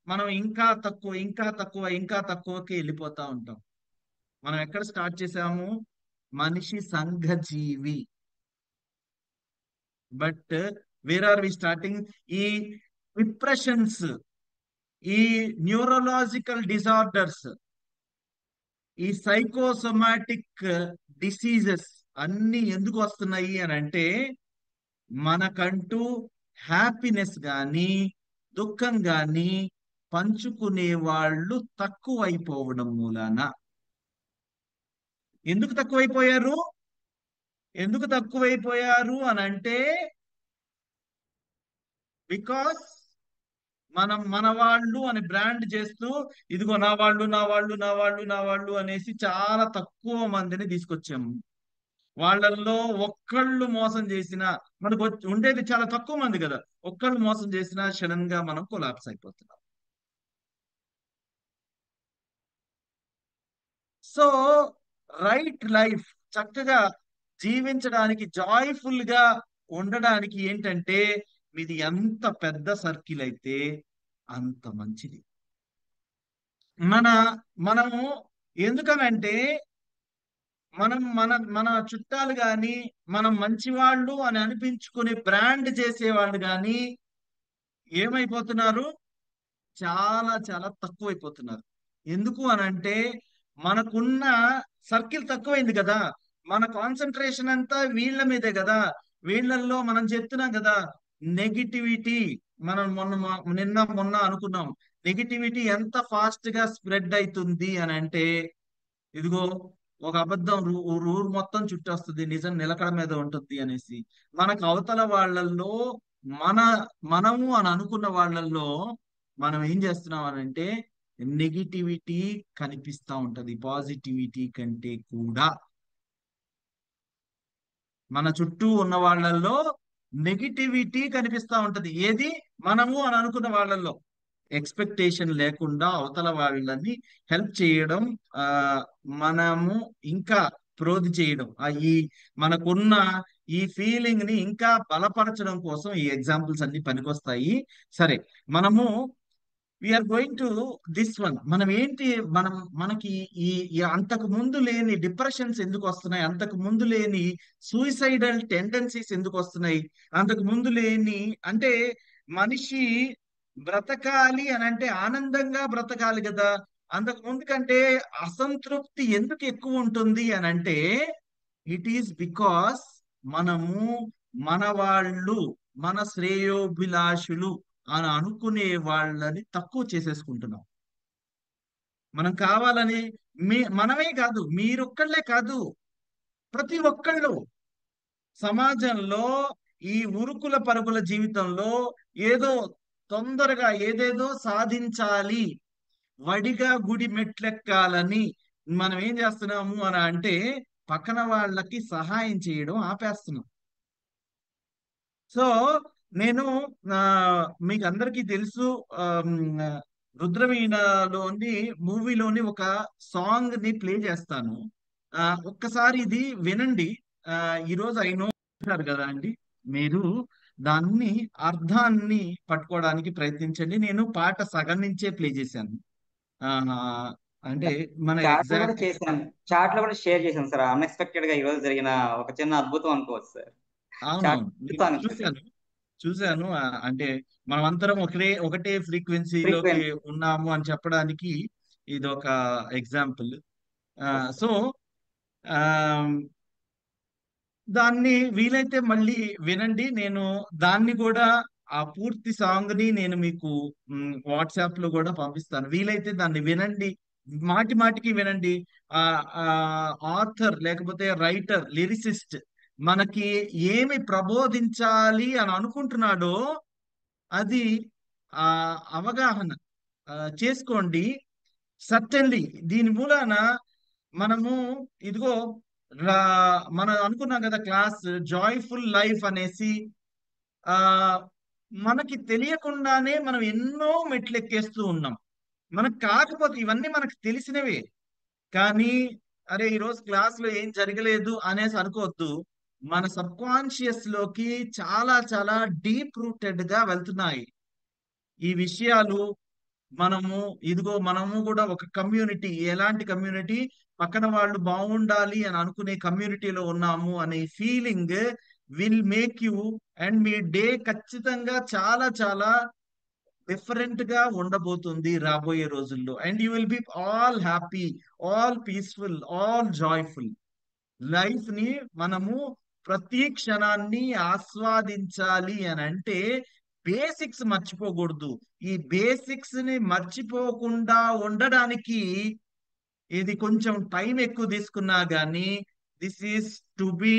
మనం ఇంకా తక్కువ, ఇంకా తక్కువ, ఇంకా తక్కువకి వెళ్ళిపోతా ఉంటాం. మనం ఎక్కడ స్టార్ట్ చేసాము? మనిషి సంఘజీవి. But where are we starting? ఈ డిప్రెషన్స్, ఈ న్యూరలాజికల్ డిజార్డర్స్, ఈ సైకోసోమాటిక్ డిసీజెస్ అన్ని ఎందుకు వస్తున్నాయి అని అంటే, మనకంటూ హ్యాపీనెస్ కానీ, దుఃఖం కానీ పంచుకునే వాళ్ళు తక్కువైపోవడం మూలాన. ఎందుకు తక్కువైపోయారు? ఎందుకు తక్కువైపోయారు అని అంటే, బికాస్ మనం మన వాళ్ళు అని బ్రాండ్ చేస్తూ, ఇదిగో నా వాళ్ళు, నా వాళ్ళు, నా వాళ్ళు, నా వాళ్ళు అనేసి చాలా తక్కువ మందిని తీసుకొచ్చాము. వాళ్ళల్లో ఒక్కళ్ళు మోసం చేసిన, మనకు ఉండేది చాలా తక్కువ మంది కదా, ఒక్కళ్ళు మోసం చేసినా సడన్ గా మనం కొలాప్స్ అయిపోతున్నాం. సో రైట్ లైఫ్, చక్కగా జీవించడానికి, జాయ్ఫుల్ గా ఉండడానికి ఏంటంటే, మీది ఎంత పెద్ద సర్కిల్ అయితే అంత మంచిది. మనము ఎందుకనంటే, మనం మన మన చుట్టాలు గాని, మనం మంచివాళ్ళు అని అనిపించుకుని బ్రాండ్ చేసేవాళ్ళు గాని ఏమైపోతున్నారు? చాలా చాలా తక్కువైపోతున్నారు. ఎందుకు అనంటే, మనకున్న సర్కిల్ తక్కువైంది కదా, మన కాన్సన్ట్రేషన్ అంతా వీళ్ళ మీదే కదా. వీళ్ళల్లో మనం చెప్తున్నాం కదా, నెగిటివిటీ. మనం నిన్న మొన్న అనుకున్నాం, నెగిటివిటీ ఎంత ఫాస్ట్ గా స్ప్రెడ్ అవుతుంది అని అంటే, ఇదిగో ఒక అబద్ధం ఊరు మొత్తం చుట్టొస్తుంది, నిజం నిలకడ మీద ఉంటుంది అనేసి. మనకు అవతల వాళ్ళల్లో, మన మనము అని అనుకున్న వాళ్ళల్లో మనం ఏం చేస్తున్నాం అని అంటే, నెగిటివిటీ కనిపిస్తా ఉంటది పాజిటివిటీ కంటే కూడా. మన చుట్టూ ఉన్న వాళ్ళల్లో నెగిటివిటీ కనిపిస్తా ఉంటది. ఏది? మనము అని అనుకున్న వాళ్ళల్లో. ఎక్స్పెక్టేషన్ లేకుండా అవతల వాళ్ళని హెల్ప్ చేయడం, ఆ మనము ఇంకా ప్రోధి చేయడం, ఈ మనకున్న ఈ ఫీలింగ్ ని ఇంకా బలపరచడం కోసం ఈ ఎగ్జాంపుల్స్ అన్ని పనికొస్తాయి. సరే, మనము we are going to this one. మనం ఏంటి, మనకి ఈ అంతకు ముందు లేని డిప్రెషన్స్ ఎందుకు వస్తున్నాయి, అంతకు ముందు లేని సూయిసైడల్ టెండెన్సీస్ ఎందుకు వస్తున్నాయి, అంతకు ముందు లేని అంటే, మనిషి బ్రతకాలి అని అంటే ఆనందంగా బ్రతకాలి కదా. అంతకు ముందు కంటే అసంతృప్తి ఎందుకు ఎక్కువ ఉంటుంది అని అంటే, ఇట్ ఈస్ బికాస్ మనము మన వాళ్ళు, మన శ్రేయోభిలాషులు అని అనుకునే వాళ్ళని తక్కువ చేసేసుకుంటున్నాం. మనం కావాలని మనమే కాదు, మీరొక్కళ్ళే కాదు, ప్రతి ఒక్కళ్ళు సమాజంలో ఈ ఉరుకుల పరుగుల జీవితంలో ఏదో తొందరగా ఏదేదో సాధించాలి, వడిగా గుడి మెట్లెక్కాలని మనం ఏం చేస్తున్నాము అని అంటే పక్కన వాళ్ళకి సహాయం చేయడం ఆపేస్తున్నాం. సో నేను ఆ, మీకు అందరికీ తెలుసు, ఆమ్, రుద్రవీణలోని మూవీలోని ఒక సాంగ్ ని ప్లే చేస్తాను. ఒక్కసారి ఇది వినండి. ఈరోజు అయినారు కదా అండి, మీరు దాన్ని అర్థాన్ని పట్టుకోవడానికి ప్రయత్నించండి. నేను పాట సగం నుంచే ప్లే చేశాను. ఆ, అంటే మన చాట్ లో కూడా ఎగ్జాక్ట్ చేశాను, చాట్ లో కూడా షేర్ చేశాను సార్. అన్ఎక్స్పెక్టెడ్ గా ఈ రోజు జరిగిన ఒక చిన్న అద్భుతం అనుకోవచ్చు సార్. చాట్ అవునవును, నేను సాంగ్ చేశాను. చూశాను చూశాను. అంటే మనమందరం ఒకటే ఫ్రీక్వెన్సీలోకి ఫ్రీక్వెంట్ ఉన్నాము అని చెప్పడానికి ఇది ఒక ఎగ్జాంపుల్. సో దాన్ని వీలైతే మళ్ళీ వినండి. నేను దాన్ని కూడా, ఆ పూర్తి సాంగ్ ని నేను మీకు వాట్సాప్ లో కూడా పంపిస్తాను. వీలైతే దాన్ని వినండి, మాటి మాటికి వినండి. ఆ ఆథర్ లేకపోతే రైటర్, లిరిసిస్ట్ మనకి ఏమి ప్రబోధించాలి అని అనుకుంటున్నాడో అది ఆ అవగాహన చేసుకోండి. సర్టన్లీ దీని మూలాన మనము ఇదిగో మనం అనుకున్నాం కదా క్లాస్ జాయ్ఫుల్ లైఫ్ అనేసి. ఆ మనకి తెలియకుండానే మనం ఎన్నో మెట్లు ఎక్కేస్తూ ఉన్నాం. మనకు కాకపోతే ఇవన్నీ మనకు తెలిసినవే, కానీ అరే ఈరోజు క్లాస్ లో ఏం జరగలేదు అనేసి అనుకోవద్దు. మన సబ్ కాన్షియస్ లోకి చాలా చాలా డీప్ రూటెడ్ గా వెళ్తున్నాయి ఈ విషయాలు. మనము కూడా ఒక కమ్యూనిటీ, ఎలాంటి కమ్యూనిటీ, పక్కన వాళ్ళు బాగుండాలి అని అనుకునే కమ్యూనిటీలో ఉన్నాము అనే feeling will make you, and me day ఖచ్చితంగా చాలా చాలా డిఫరెంట్ గా ఉండబోతుంది రాబోయే రోజుల్లో. And you will be all happy, all peaceful, all joyful. Life ని మనము ప్రతి క్షణాన్ని ఆస్వాదించాలి అని అంటే బేసిక్స్ మర్చిపోకూడదు. ఈ బేసిక్స్ ని మర్చిపోకుండా ఉండడానికి ఇది కొంచెం టైం ఎక్కువ తీసుకున్నా గానీ this is to be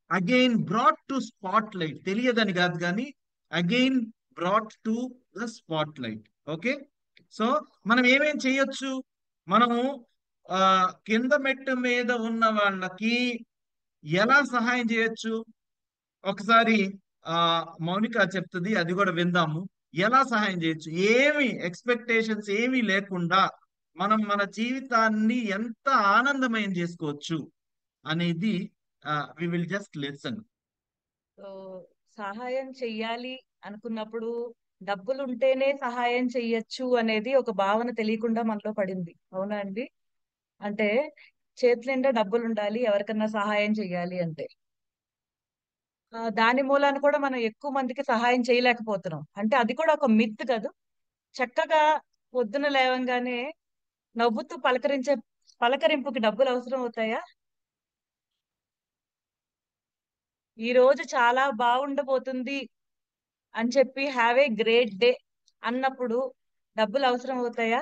again brought to spot light. తెలియదని కాదు కానీ again brought to the spot light. Okay, so మనం ఏమేం చేయొచ్చు? మనము ఆ కింద మెట్టు మీద ఉన్న వాళ్ళకి ఎలా సహాయం చేయొచ్చు? ఒకసారి ఆ మౌనిక చెప్తుంది, అది కూడా విందాము. ఎలా సహాయం చేయొచ్చు, ఏమి ఎక్స్పెక్టేషన్స్ ఏమీ లేకుండా మనం మన జీవితాన్ని ఎంత ఆనందమయం చేసుకోవచ్చు అనేది we will just listen. So సహాయం చెయ్యాలి అనుకున్నప్పుడు డబ్బులు ఉంటేనే సహాయం చెయ్యొచ్చు అనేది ఒక భావన తెలియకుండా మనలో పడింది. అవునా అండి? అంటే చేతి నిండా డబ్బులు ఉండాలి ఎవరికన్నా సహాయం చెయ్యాలి అంటే. దాని మూలాన కూడా మనం ఎక్కువ మందికి సహాయం చేయలేకపోతున్నాం. అంటే అది కూడా ఒక మిత్ కాదు. చక్కగా పొద్దున లేవంగానే నవ్వుతూ పలకరింపుకి డబ్బులు అవసరం అవుతాయా? ఈ రోజు చాలా బాగుండబోతుంది అని చెప్పి హ్యావ్ ఏ గ్రేట్ డే అన్నప్పుడు డబ్బులు అవసరం అవుతాయా?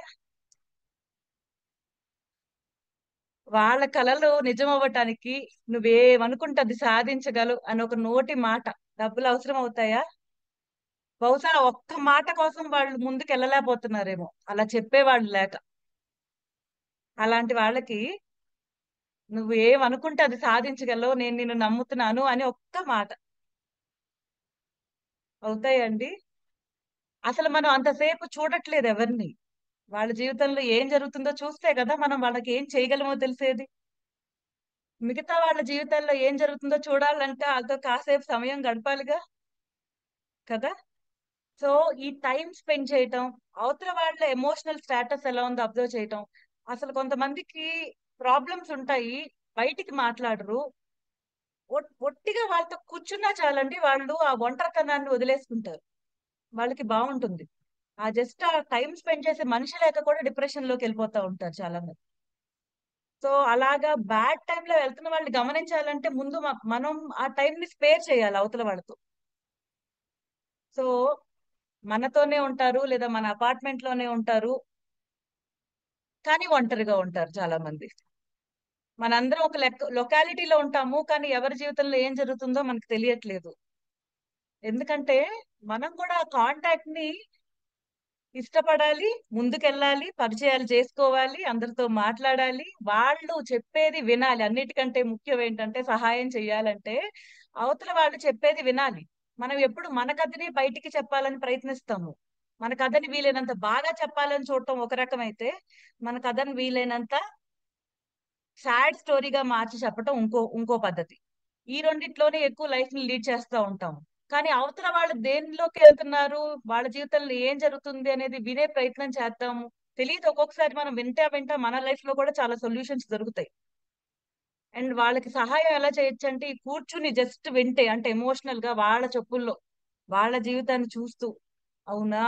వాళ్ళ కలలు నిజం అవ్వటానికి నువ్వేమనుకుంటే అది సాధించగలవు అని ఒక నోటి మాట డబ్బులు అవసరం అవుతాయా? బహుశా ఒక్క మాట కోసం వాళ్ళు ముందుకు వెళ్ళలేకపోతున్నారేమో, అలా చెప్పేవాళ్ళు లేక. అలాంటి వాళ్ళకి నువ్వు ఏమనుకుంటే అది సాధించగలవు, నేను నిన్ను నమ్ముతున్నాను అని ఒక్క మాట అవుతాయండి? అసలు మనం అంతసేపు చూడట్లేదు ఎవరిని. వాళ్ళ జీవితంలో ఏం జరుగుతుందో చూస్తే కదా మనం వాళ్ళకి ఏం చేయగలమో తెలిసేది. మిగతా వాళ్ళ జీవితాల్లో ఏం జరుగుతుందో చూడాలంటే వాళ్ళతో కాసేపు సమయం గడపాలిగా కదా. సో ఈ టైం స్పెండ్ చేయటం, అవతల వాళ్ళ ఎమోషనల్ స్టేటస్ ఎలా ఉందో అబ్జర్వ్ చేయటం. అసలు కొంతమందికి ప్రాబ్లమ్స్ ఉంటాయి, బయటికి మాట్లాడరు. ఒట్టిగా వాళ్ళతో కూర్చున్నా చాలండి, వాళ్ళు ఆ ఒంటరితనాన్ని వదిలేసుకుంటారు. వాళ్ళకి బాగుంటుంది. ఆ జస్ట్ ఆ టైం స్పెండ్ చేసే మనిషి లేక కూడా డిప్రెషన్ లోకి వెళ్ళిపోతా ఉంటారు చాలా మంది. సో అలాగా బ్యాడ్ టైంలో వెళ్తున్న వాళ్ళని గమనించాలంటే ముందు మనం ఆ టైం ని స్పేర్ చేయాలి అవతల వాళ్ళతో. సో మనతోనే ఉంటారు లేదా మన అపార్ట్మెంట్ లోనే ఉంటారు, కానీ ఒంటరిగా ఉంటారు చాలా మంది. మనందరం ఒక లొకాలిటీలో ఉంటాము, కానీ ఎవరి జీవితంలో ఏం జరుగుతుందో మనకు తెలియట్లేదు. ఎందుకంటే మనం కూడా కాంటాక్ట్ ని ఇష్టపడాలి, ముందుకెళ్ళాలి, పరిచయాలు చేసుకోవాలి, అందరితో మాట్లాడాలి, వాళ్ళు చెప్పేది వినాలి. అన్నిటికంటే ముఖ్యం ఏంటంటే సహాయం చేయాలంటే అవతల వాళ్ళు చెప్పేది వినాలి. మనం ఎప్పుడు మన కథని బయటికి చెప్పాలని ప్రయత్నిస్తాము. మన కథని వీలైనంత బాగా చెప్పాలని చూడటం ఒక రకమైతే, మన కథని వీలైనంత సాడ్ స్టోరీగా మార్చి చెప్పటం ఇంకో పద్ధతి. ఈ రెండిట్లోనే ఎక్కువ లైఫ్ ని లీడ్ చేస్తూ ఉంటాము. కానీ అవతల వాళ్ళు దేనిలోకి వెళ్తున్నారు, వాళ్ళ జీవితంలో ఏం జరుగుతుంది అనేది వినే ప్రయత్నం చేద్దాము. తెలియదు, ఒక్కొక్కసారి మనం వింటా మన లైఫ్ లో కూడా చాలా సొల్యూషన్స్ దొరుకుతాయి. అండ్ వాళ్ళకి సహాయం ఎలా చేయొచ్చు అంటే, ఈ కూర్చుని జస్ట్ వింటే, అంటే ఎమోషనల్ గా వాళ్ళ చెప్పుల్లో వాళ్ళ జీవితాన్ని చూస్తూ అవునా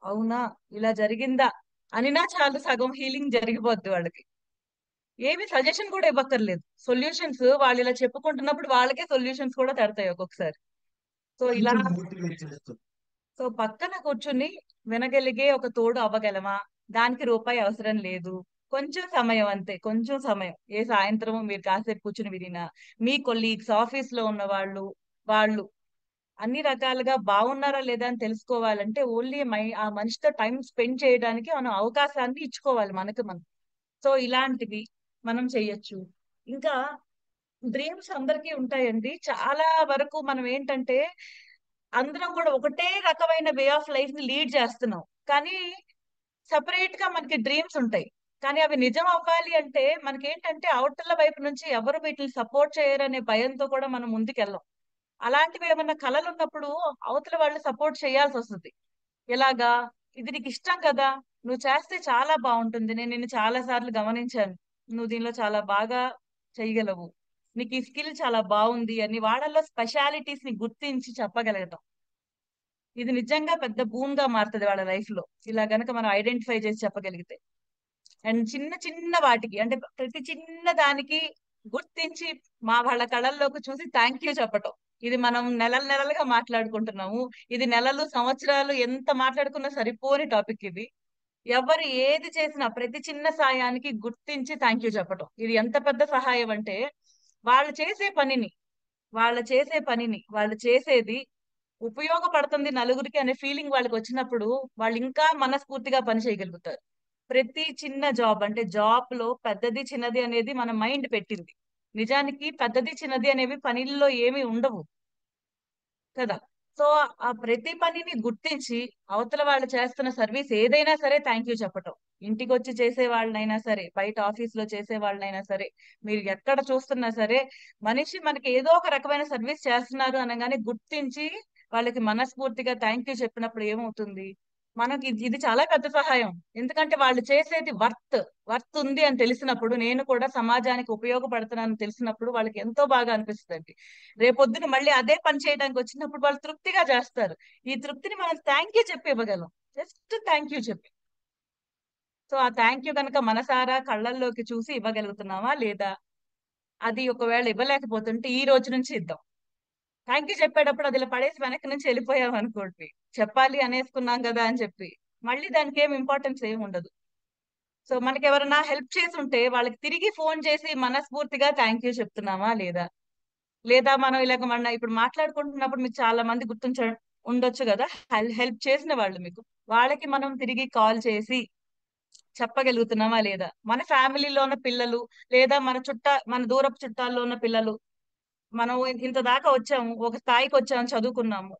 అవునా ఇలా జరిగిందా అనినా చాలు, సగం హీలింగ్ జరిగిపోద్ది వాళ్ళకి. ఏమి సజెషన్ కూడా ఇవ్వక్కర్లేదు, సొల్యూషన్స్ వాళ్ళు ఇలా చెప్పుకుంటున్నప్పుడు వాళ్ళకే సొల్యూషన్స్ కూడా తడతాయి ఒక్కొక్కసారి. సో ఇలా కొంచెం మోటివేట్ చేస్తుంది. సో పక్కన కూర్చుని వినగలిగే ఒక తోడు అవ్వగలమా? దానికి రూపాయి అవసరం లేదు. కొంచెం సమయం అంతే, కొంచెం సమయం. ఏ సాయంత్రం మీరు కాసేపు కూర్చుని వినినా, మీ కొలీగ్స్, ఆఫీస్ లో ఉన్న వాళ్ళు అన్ని రకాలుగా బాగున్నారా లేదా అని తెలుసుకోవాలంటే ఓన్లీ ఆ మనిషితో టైం స్పెండ్ చేయడానికి మనం అవకాశాన్ని ఇచ్చుకోవాలి మనకు మనం. సో ఇలాంటివి మనం చెయ్యొచ్చు. ఇంకా డ్రీమ్స్ అందరికీ ఉంటాయండి. చాలా వరకు మనం ఏంటంటే అందరం కూడా ఒకటే రకమైన వే ఆఫ్ లైఫ్ ని లీడ్ చేస్తున్నాం, కానీ సపరేట్ గా మనకి డ్రీమ్స్ ఉంటాయి. కానీ అవి నిజం అవ్వాలి అంటే మనకి ఏంటంటే అవతల వైపు నుంచి ఎవరు వీటిని సపోర్ట్ చేయరనే భయంతో కూడా మనం ముందుకెళ్ళాం. అలాంటివి ఏమన్నా కళలు ఉన్నప్పుడు అవతల వాళ్ళు సపోర్ట్ చేయాల్సి వస్తుంది. ఎలాగా? ఇది నీకు ఇష్టం కదా, నువ్వు చేస్తే చాలా బాగుంటుంది, నేను నిన్ను చాలా సార్లు గమనించాను, నువ్వు దీనిలో చాలా బాగా చేయగలవు, నీకు ఈ స్కిల్ చాలా బాగుంది అని వాళ్ళల్లో స్పెషాలిటీస్ ని గుర్తించి చెప్పగలగటం, ఇది నిజంగా పెద్ద బూమ్ గా మారుతుంది వాళ్ళ లైఫ్ లో, ఇలా గనక మనం ఐడెంటిఫై చేసి చెప్పగలిగితే. అండ్ చిన్న చిన్న వాటికి, అంటే ప్రతి చిన్న దానికి గుర్తించి వాళ్ళ కళల్లోకి చూసి థ్యాంక్ యూ చెప్పటం. ఇది మనం నెలలుగా మాట్లాడుకుంటున్నాము. ఇది నెలలు సంవత్సరాలు ఎంత మాట్లాడుకున్నా సరిపోని టాపిక్ ఇది. ఎవరు ఏది చేసినా ప్రతి చిన్న సాయానికి గుర్తించి థ్యాంక్ యూ చెప్పటం, ఇది ఎంత పెద్ద సహాయం అంటే వాళ్ళు చేసే పనిని వాళ్ళు చేసేది ఉపయోగపడుతుంది నలుగురికి అనే ఫీలింగ్ వాళ్ళకి వచ్చినప్పుడు వాళ్ళు ఇంకా మనస్ఫూర్తిగా పని చేయగలుగుతారు. ప్రతి చిన్న జాబ్, అంటే జాబ్ లో పెద్దది చిన్నది అనేది మన మైండ్ పెట్టింది. నిజానికి పెద్దది చిన్నది అనేవి పనిలో ఏమి ఉండవు కదా. సో ఆ ప్రతి పనిని గుర్తించి అవతల వాళ్ళు చేస్తున్న సర్వీస్ ఏదైనా సరే థ్యాంక్ యూ చెప్పటం. ఇంటికి వచ్చి చేసే వాళ్ళనైనా సరే, బయట ఆఫీస్ లో చేసే వాళ్ళనైనా సరే, మీరు ఎక్కడ చూస్తున్నా సరే, మనిషి మనకి ఏదో ఒక రకమైన సర్వీస్ చేస్తున్నారు అనగానే గుర్తించి వాళ్ళకి మనస్ఫూర్తిగా థ్యాంక్ యూ చెప్పినప్పుడు ఏమవుతుంది, మనకి ఇది చాలా పెద్ద సహాయం. ఎందుకంటే వాళ్ళు చేసేది వర్త్ ఉంది అని తెలిసినప్పుడు, నేను కూడా సమాజానికి ఉపయోగపడుతున్నాను తెలిసినప్పుడు వాళ్ళకి ఎంతో బాగా అనిపిస్తుంది. రేపొద్దున మళ్ళీ అదే పని చేయడానికి వచ్చినప్పుడు వాళ్ళు తృప్తిగా చేస్తారు. ఈ తృప్తిని మనం థ్యాంక్ యూ చెప్పి ఇవ్వగలం, జస్ట్ థ్యాంక్ యూ చెప్పి. సో ఆ థ్యాంక్ యూ కనుక మనసారా కళ్ళల్లోకి చూసి ఇవ్వగలుగుతున్నావా లేదా? అది ఒకవేళ ఇవ్వలేకపోతుంటే ఈ రోజు నుంచి ఇద్దాం. థ్యాంక్ యూ చెప్పేటప్పుడు అది ఇలా పడేసి వెనక్కి నుంచి వెళ్ళిపోయాం అనుకోండి, చెప్పాలి అనేసుకున్నాం కదా అని చెప్పి మళ్ళీ దానికి ఏం ఇంపార్టెన్స్ ఏమి ఉండదు. సో మనకి ఎవరైనా హెల్ప్ చేసి ఉంటే వాళ్ళకి తిరిగి ఫోన్ చేసి మనస్ఫూర్తిగా థ్యాంక్ యూ చెప్తున్నామా లేదా? లేదా మనం ఇలాగ మన ఇప్పుడు మాట్లాడుకుంటున్నప్పుడు మీకు చాలా మంది ఉండొచ్చు కదా హెల్ప్ చేసిన వాళ్ళు, మీకు వాళ్ళకి మనం తిరిగి కాల్ చేసి చెప్పగలుగుతున్నామా లేదా? మన ఫ్యామిలీలో ఉన్న పిల్లలు, లేదా మన దూరపు చుట్టాల్లో ఉన్న పిల్లలు, మనం ఇంత దాకా వచ్చాము, ఒక స్థాయికి వచ్చాము, చదువుకున్నాము,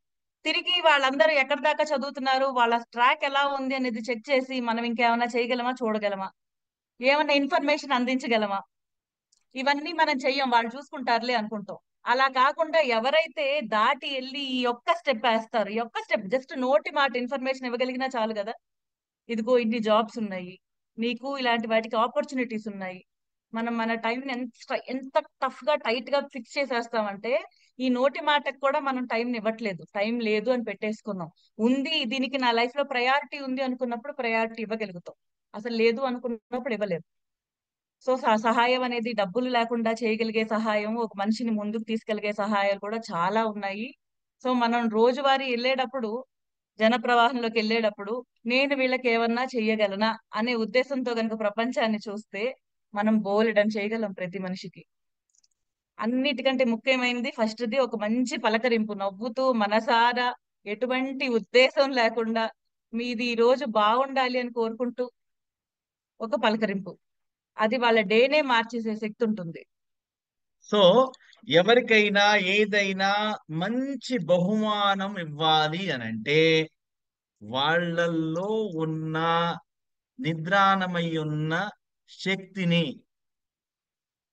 తిరిగి వాళ్ళందరూ ఎక్కడి దాకా చదువుతున్నారు, వాళ్ళ ట్రాక్ ఎలా ఉంది అనేది చెక్ చేసి మనం ఇంకేమైనా చేయగలమా, చూడగలమా, ఏమైనా ఇన్ఫర్మేషన్ అందించగలమా? ఇవన్నీ మనం చెయ్యం, వాళ్ళు చూసుకుంటారులే అనుకుంటాం. అలా కాకుండా ఎవరైతే దాటి వెళ్ళి ఈ ఒక్క స్టెప్ వేస్తారు, ఈ ఒక్క స్టెప్ జస్ట్ నోటి మాట ఇన్ఫర్మేషన్ ఇవ్వగలిగినా చాలు కదా. ఇదిగో ఇన్ని జాబ్స్ ఉన్నాయి, నీకు ఇలాంటి వాటికి ఆపర్చునిటీస్ ఉన్నాయి. మనం మన టైం ఎంత టఫ్ గా టైట్ గా ఫిక్స్ చేసేస్తామంటే, ఈ నోటి మాటకు కూడా మనం టైం ఇవ్వట్లేదు, టైం లేదు అని పెట్టేసుకున్నాం. ఉంది, దీనికి నా లైఫ్ లో ప్రయారిటీ ఉంది అనుకున్నప్పుడు ప్రయారిటీ ఇవ్వగలుగుతాం, అసలు లేదు అనుకున్నప్పుడు ఇవ్వలేదు. సో సహాయం అనేది డబ్బులు లేకుండా చేయగలిగే సహాయం, ఒక మనిషిని ముందుకు తీసుకెళ్గే సహాయాలు కూడా చాలా ఉన్నాయి. సో మనం రోజువారీ వెళ్ళేటప్పుడు, జన ప్రవాహంలోకి వెళ్ళేటప్పుడు, నేను వీళ్ళకి ఏమన్నా చెయ్యగలనా అనే ఉద్దేశంతో కనుక ప్రపంచాన్ని చూస్తే మనం బోలెడని చేయగలం ప్రతి మనిషికి. అన్నిటికంటే ముఖ్యమైనది ఫస్ట్ది ఒక మంచి పలకరింపు, నవ్వుతూ మనసారా ఎటువంటి ఉద్దేశం లేకుండా మీది ఈ రోజు బాగుండాలి అని కోరుకుంటూ ఒక పలకరింపు, అది వాళ్ళ డేనే మార్చేసే శక్తి ఉంటుంది. సో ఎవరికైనా ఏదైనా మంచి బహుమానం ఇవ్వాలి అని అంటే వాళ్ళల్లో ఉన్న నిద్రాణమై ఉన్న శక్తిని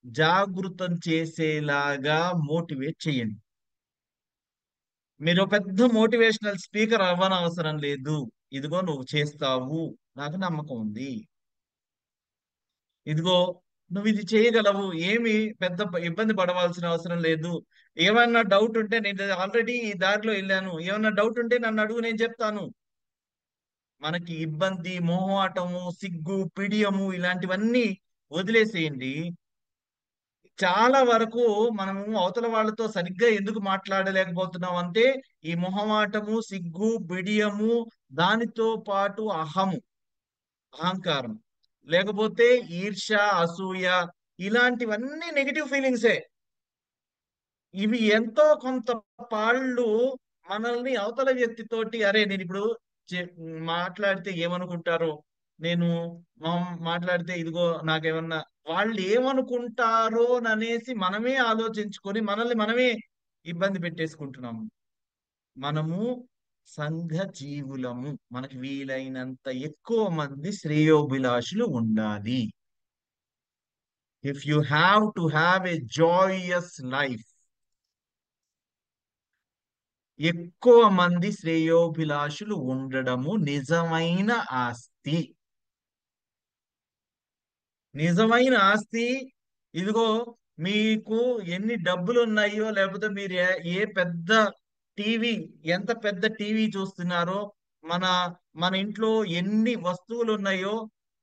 జాగృతం చేసేలాగా మోటివేట్ చేయండి. మీరు పెద్ద మోటివేషనల్ స్పీకర్ అవ్వనవసరం లేదు. ఇదిగో నువ్వు చేస్తావు, నాకు నమ్మకం ఉంది. ఇదిగో నువ్వు ఇది చేయగలవు, ఏమి పెద్ద ఇబ్బంది పడవలసిన అవసరం లేదు. ఏమన్నా డౌట్ ఉంటే నేను ఆల్రెడీ ఈ దారిలో వెళ్ళాను, ఏమన్నా డౌట్ ఉంటే నన్ను అడుగు, నేను చెప్తాను. మనకి ఇబ్బంది, మోహాటము, సిగ్గు, పిడియము ఇలాంటివన్నీ వదిలేసేయండి. చాలా వరకు మనము అవతల వాళ్ళతో సరిగ్గా ఎందుకు మాట్లాడలేకపోతున్నాం అంటే ఈ మొహమాటము, సిగ్గు, బిడియము, దానితో పాటు అహంకారం, లేకపోతే ఈర్ష్య, అసూయ, ఇలాంటివన్నీ నెగిటివ్ ఫీలింగ్సే. ఇవి ఎంతో కొంత పాళ్ళు మనల్ని అవతల వ్యక్తితోటి, అరే నేను ఇప్పుడు చె- మాట్లాడితే ఏమనుకుంటారో, నేను మాట్లాడితే ఇదిగో నాకేమన్నా వాళ్ళు ఏమనుకుంటారో అనేసి మనమే ఆలోచించుకొని మనల్ని మనమే ఇబ్బంది పెట్టేసుకుంటున్నాము. మనము సంఘ జీవులము, మనకి వీలైనంత ఎక్కువ మంది శ్రేయోభిలాషులు ఉండాలి. If you have to have a Joyce life, ఎక్కువ మంది శ్రేయోభిలాషులు ఉండడము నిజమైన ఆస్తి. నిజమైన ఆస్తి. ఇదిగో మీకు ఎన్ని డబ్బులు ఉన్నాయో, లేకపోతే మీరు ఏ పెద్ద టీవీ, ఎంత పెద్ద టీవీ చూస్తున్నారో, మన మన ఇంట్లో ఎన్ని వస్తువులు ఉన్నాయో,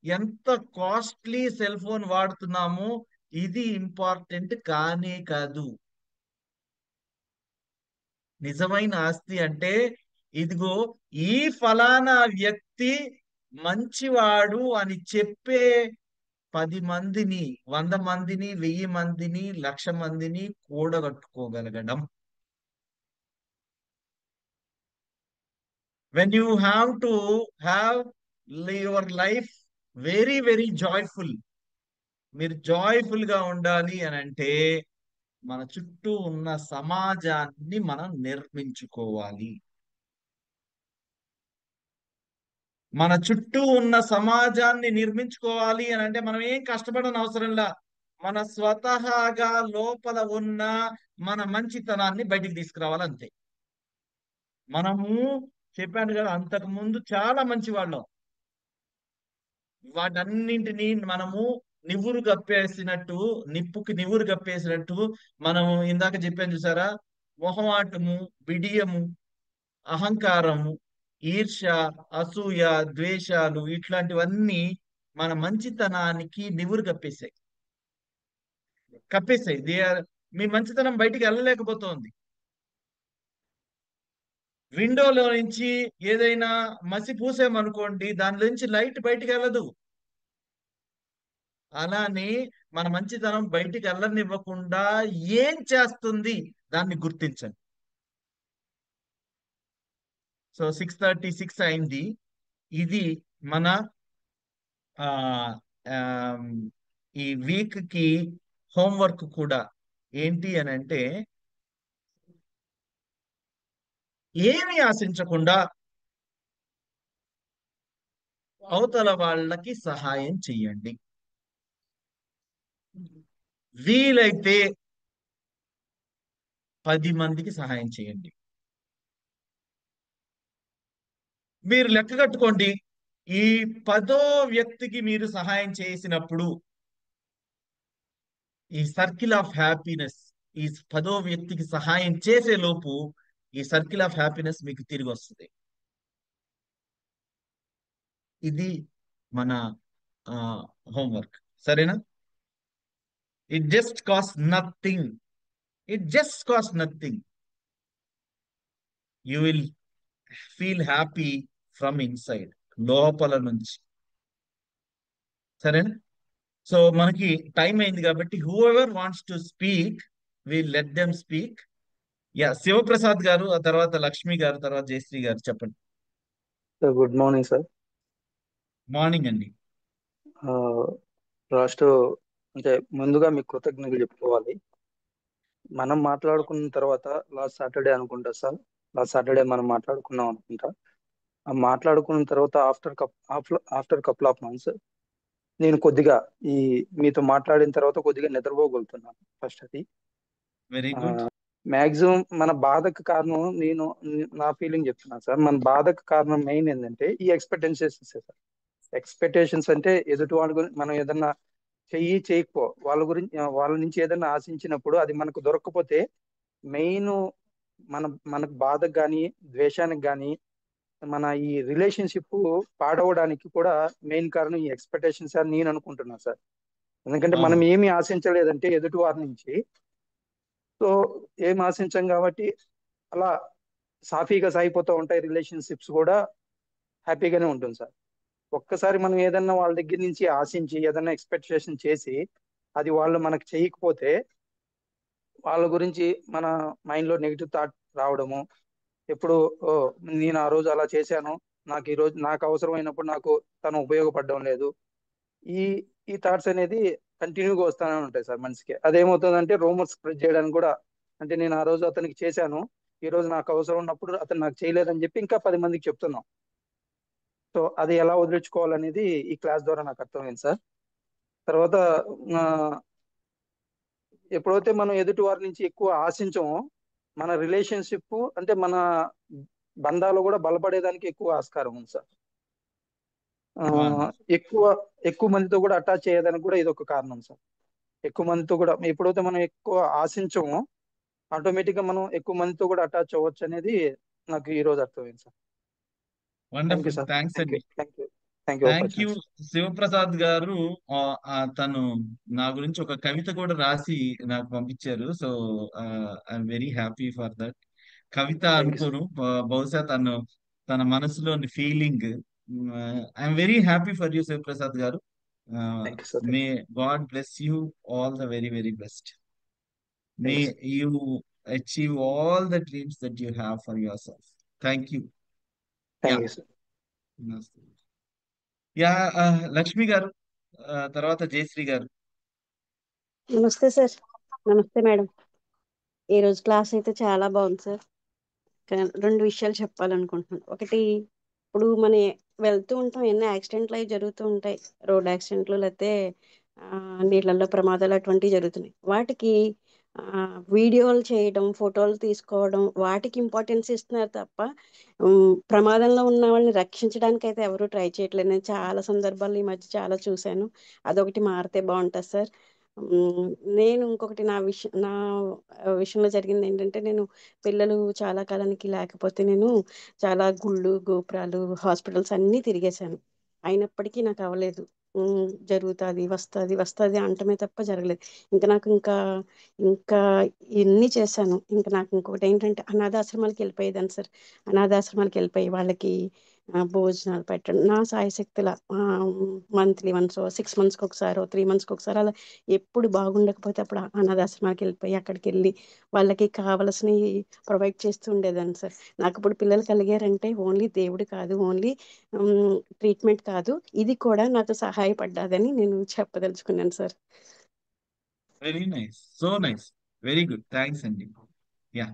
ఎంత కాస్ట్లీ సెల్ ఫోన్ వాడుతున్నామో, ఇది ఇంపార్టెంట్ కానే కాదు. నిజమైన ఆస్తి అంటే ఇదిగో ఈ ఫలానా వ్యక్తి మంచివాడు అని చెప్పే 10 మందిని, 100 మందిని, 1000 మందిని, 1,00,000 మందిని కూడగట్టుకోగలగడం. When you have to have your life very very joyful, మీరు జాయ్ఫుల్ గా ఉండాలి అని అంటే మన చుట్టూ ఉన్న సమాజాన్ని మనం నిర్మించుకోవాలి. మన చుట్టూ ఉన్న సమాజాన్ని నిర్మించుకోవాలి అని అంటే మనం ఏం కష్టపడని అవసరంలా, మన స్వతహాగా లోపల ఉన్న మన మంచితనాన్ని బయటికి తీసుకురావాలి అంతే. మనము చెప్పాను కదా, అంతకు ముందు చాలా మంచి వాళ్ళం. వాటన్నింటినీ మనము నివురు కప్పేసినట్టు, నిప్పుకి నివురు కప్పేసినట్టు, మనము ఇందాక చెప్పాను చూసారా, మొహమాటము, బిడియము, అహంకారము, ఈర్ష్య, అసూయ, ద్వేషాలు, ఇట్లాంటివన్నీ మన మంచితనానికి నివురు కప్పేసాయి. మీ మంచితనం బయటికి వెళ్ళలేకపోతోంది. విండోలో నుంచి ఏదైనా మసి పూసామనుకోండి, దానిలో నుంచి లైట్ బయటికి వెళ్ళదు. అలానే మన మంచితనం బయటికి వెళ్ళనివ్వకుండా ఏం చేస్తుంది దాన్ని గుర్తించండి. సో 6:36 అయింది. ఇది మన ఆ ఆమ్, ఈ వీక్ కి హోంవర్క్ కూడా. ఏంటి అని అంటే ఏమి ఆశించకుండా అవతల వాళ్ళకి సహాయం చెయ్యండి. వీలైతే 10 మందికి సహాయం చేయండి. మీరు లెక్క కట్టుకోండి, ఈ 10వ వ్యక్తికి మీరు సహాయం చేసినప్పుడు ఈ సర్కిల్ ఆఫ్ హ్యాపీనెస్, ఈ 10వ వ్యక్తికి సహాయం చేసే లోపు ఈ సర్కిల్ ఆఫ్ హ్యాపీనెస్ మీకు తిరిగి వస్తుంది. ఇది మన హోంవర్క్. సరేనా? It just costs nothing. It just costs nothing. You will feel happy from inside, లోపల నుంచి. సరేనా? సో మనకి టైం అయింది కాబట్టి whoever wants to speak will let them speak. Yeah, Shivaprasad garu, ఆ తర్వాత లక్ష్మి గారు, తర్వాత జయశ్రీ గారు చెప్పండి. Sir good morning sir. Morning అండి. లాస్ట్ అంటే ముందుగా మీకు కృతజ్ఞతలు చెప్పుకోవాలి. మనం మాట్లాడుకున్న తర్వాత లాస్ట్ సాటర్డే అనుకుంటా సార్, లాస్ట్ సాటర్డే మనం మాట్లాడుకున్నాం అనుకుంటా. ఆ మాట్లాడుకున్న తర్వాత ఆఫ్టర్ కపుల్ ఆఫ్ మంత్స్ నేను కొద్దిగా ఈ మీతో మాట్లాడిన తర్వాత కొద్దిగా నిద్రపోగలుగుతున్నాను. ఫస్ట్ అది వెరీ గుడ్. మ్యాక్సిమం మన బాధకు కారణం నా ఫీలింగ్ చెప్తున్నాను సార్. మన బాధకు కారణం మెయిన్ ఏంటంటే ఈ ఎక్స్పెక్టేషన్స్ సార్. ఎక్స్పెక్టేషన్స్ అంటే ఎదుటి వాళ్ళ గురించి మనం ఏదన్నా చేయకపో వాళ్ళ నుంచి ఏదైనా ఆశించినప్పుడు అది మనకు దొరకకపోతే మెయిన్ మనకు బాధకు కానీ ద్వేషానికి కానీ మన ఈ రిలేషన్షిప్ పాడవడానికి కూడా మెయిన్ కారణం ఈ ఎక్స్పెక్టేషన్స్ అని నేను అనుకుంటున్నాను సార్. ఎందుకంటే మనం ఏమి ఆశించలేదంటే ఎదుటి వారి నుంచి, సో ఏం ఆశించాం కాబట్టి అలా సాఫీగా సాగిపోతూ ఉంటాయి. రిలేషన్షిప్స్ కూడా హ్యాపీగానే ఉంటుంది సార్. ఒక్కసారి మనం ఏదన్నా వాళ్ళ దగ్గర నుంచి ఆశించి ఏదన్నా ఎక్స్పెక్టేషన్ చేసి అది వాళ్ళు మనకు చేయకపోతే వాళ్ళ గురించి మన మైండ్ లో నెగిటివ్ థాట్ రావడము, ఎప్పుడు నేను ఆ రోజు అలా చేశాను, నాకు ఈ రోజు నాకు అవసరమైనప్పుడు నాకు తను ఉపయోగపడడం లేదు, ఈ ఈ థాట్స్ అనేది కంటిన్యూగా వస్తూనే ఉంటాయి సార్ మనిషికి. అదేమవుతుందంటే రూమర్స్ స్ప్రెడ్ చేయడానికి కూడా, అంటే నేను ఆ రోజు అతనికి చేశాను, ఈ రోజు నాకు అవసరం ఉన్నప్పుడు అతను నాకు చేయలేదని చెప్పి ఇంకా 10 మందికి చెప్తున్నాం. సో అది ఎలా వదిలించుకోవాలనేది ఈ క్లాస్ ద్వారా నాకు అర్థమైంది సార్. తర్వాత ఎప్పుడైతే మనం ఎదుటి వారి నుంచి ఎక్కువ ఆశించమో మన రిలేషన్షిప్ అంటే మన బంధాలు కూడా బలపడేదానికి ఎక్కువ ఆస్కారం ఉంది సార్. ఎక్కువ మందితో కూడా అటాచ్ అయ్యేదానికి కూడా ఇది ఒక కారణం సార్. ఎక్కువ మందితో కూడా ఎప్పుడైతే మనం ఎక్కువ ఆశించమో ఆటోమేటిక్ గా మనం ఎక్కువ మందితో కూడా అటాచ్ అవ్వచ్చు అనేది నాకు ఈ రోజు అర్థమైంది సార్. వండర్ఫుల్, థ్యాంక్స్ అండి. Thank you. శివప్రసాద్ గారు తను నా గురించి ఒక కవిత కూడా రాసి నాకు పంపించారు. So I'm very happy for that. కవిత అనుకోను, బహుశా తన మనసులోని feeling. I'm very happy for you Shivaprasad గారు. May God bless you all the very very best. May you achieve all the dreams that you have for yourself. Thank you. Yeah, Lakshmi గారు, తర్వాత జయశ్రీ గారు. నమస్తే సార్. నమస్తే madam. ఈరోజు class అయితే చాలా బాగుంది సార్. 2 విషయాలు చెప్పాలనుకుంటున్నాను. ఒకటి, ఇప్పుడు మనం వెళ్తూ ఉంటాం, ఎన్నో యాక్సిడెంట్లు అవి జరుగుతూ ఉంటాయి, రోడ్ యాక్సిడెంట్లు లేకపోతే నీళ్ళల్లో ప్రమాదాలు అటువంటివి జరుగుతున్నాయి. వాటికి వీడియోలు చేయడం, ఫోటోలు తీసుకోవడం, వాటికి ఇంపార్టెన్స్ ఇస్తున్నారు తప్ప ప్రమాదంలో ఉన్న వాళ్ళని రక్షించడానికి అయితే ఎవరు ట్రై చేయట్లేదు. నేను చాలా సందర్భాలు ఈ మధ్య చాలా చూశాను. అదొకటి మారితే బాగుంటుంది సార్. నేను ఇంకొకటి నా విషయంలో జరిగింది ఏంటంటే, నేను పిల్లలు చాలా కాలానికి లేకపోతే నేను చాలా గుళ్ళు, గోపురాలు, హాస్పిటల్స్ అన్నీ తిరిగేశాను. అయినప్పటికీ నాకు అవ్వలేదు. వస్తుంది అంటమే తప్ప జరగలేదు. ఇంకా ఎన్ని చేశాను. ఇంకా నాకు ఇంకొకటి ఏంటంటే, అనాథాశ్రమాలకు వెళ్ళిపోయేదాన్ని సార్. అనాథాశ్రమాలకు వెళ్ళిపోయి వాళ్ళకి భోజనాలు పెట్టడం నా సాయశక్తుల మంత్లీ వన్స్, 6 monthsకి ఒకసారి, 3 monthsకి ఒకసారి, అలా ఎప్పుడు బాగుండకపోతే అప్పుడు అనాథాశ్రమాలకు వెళ్ళిపోయి అక్కడికి వెళ్ళి వాళ్ళకి కావలసినవి ప్రొవైడ్ చేస్తూ ఉండేదాన్ని సార్. నాకు ఇప్పుడు పిల్లలు కలిగారంటే ఓన్లీ దేవుడు కాదు, ఓన్లీ ట్రీట్మెంట్ కాదు, ఇది కూడా నాకు సహాయపడ్డాదని నేను చెప్పదలుచుకున్నాను sir. Very nice, so nice, very good, thanks అండి. Yeah,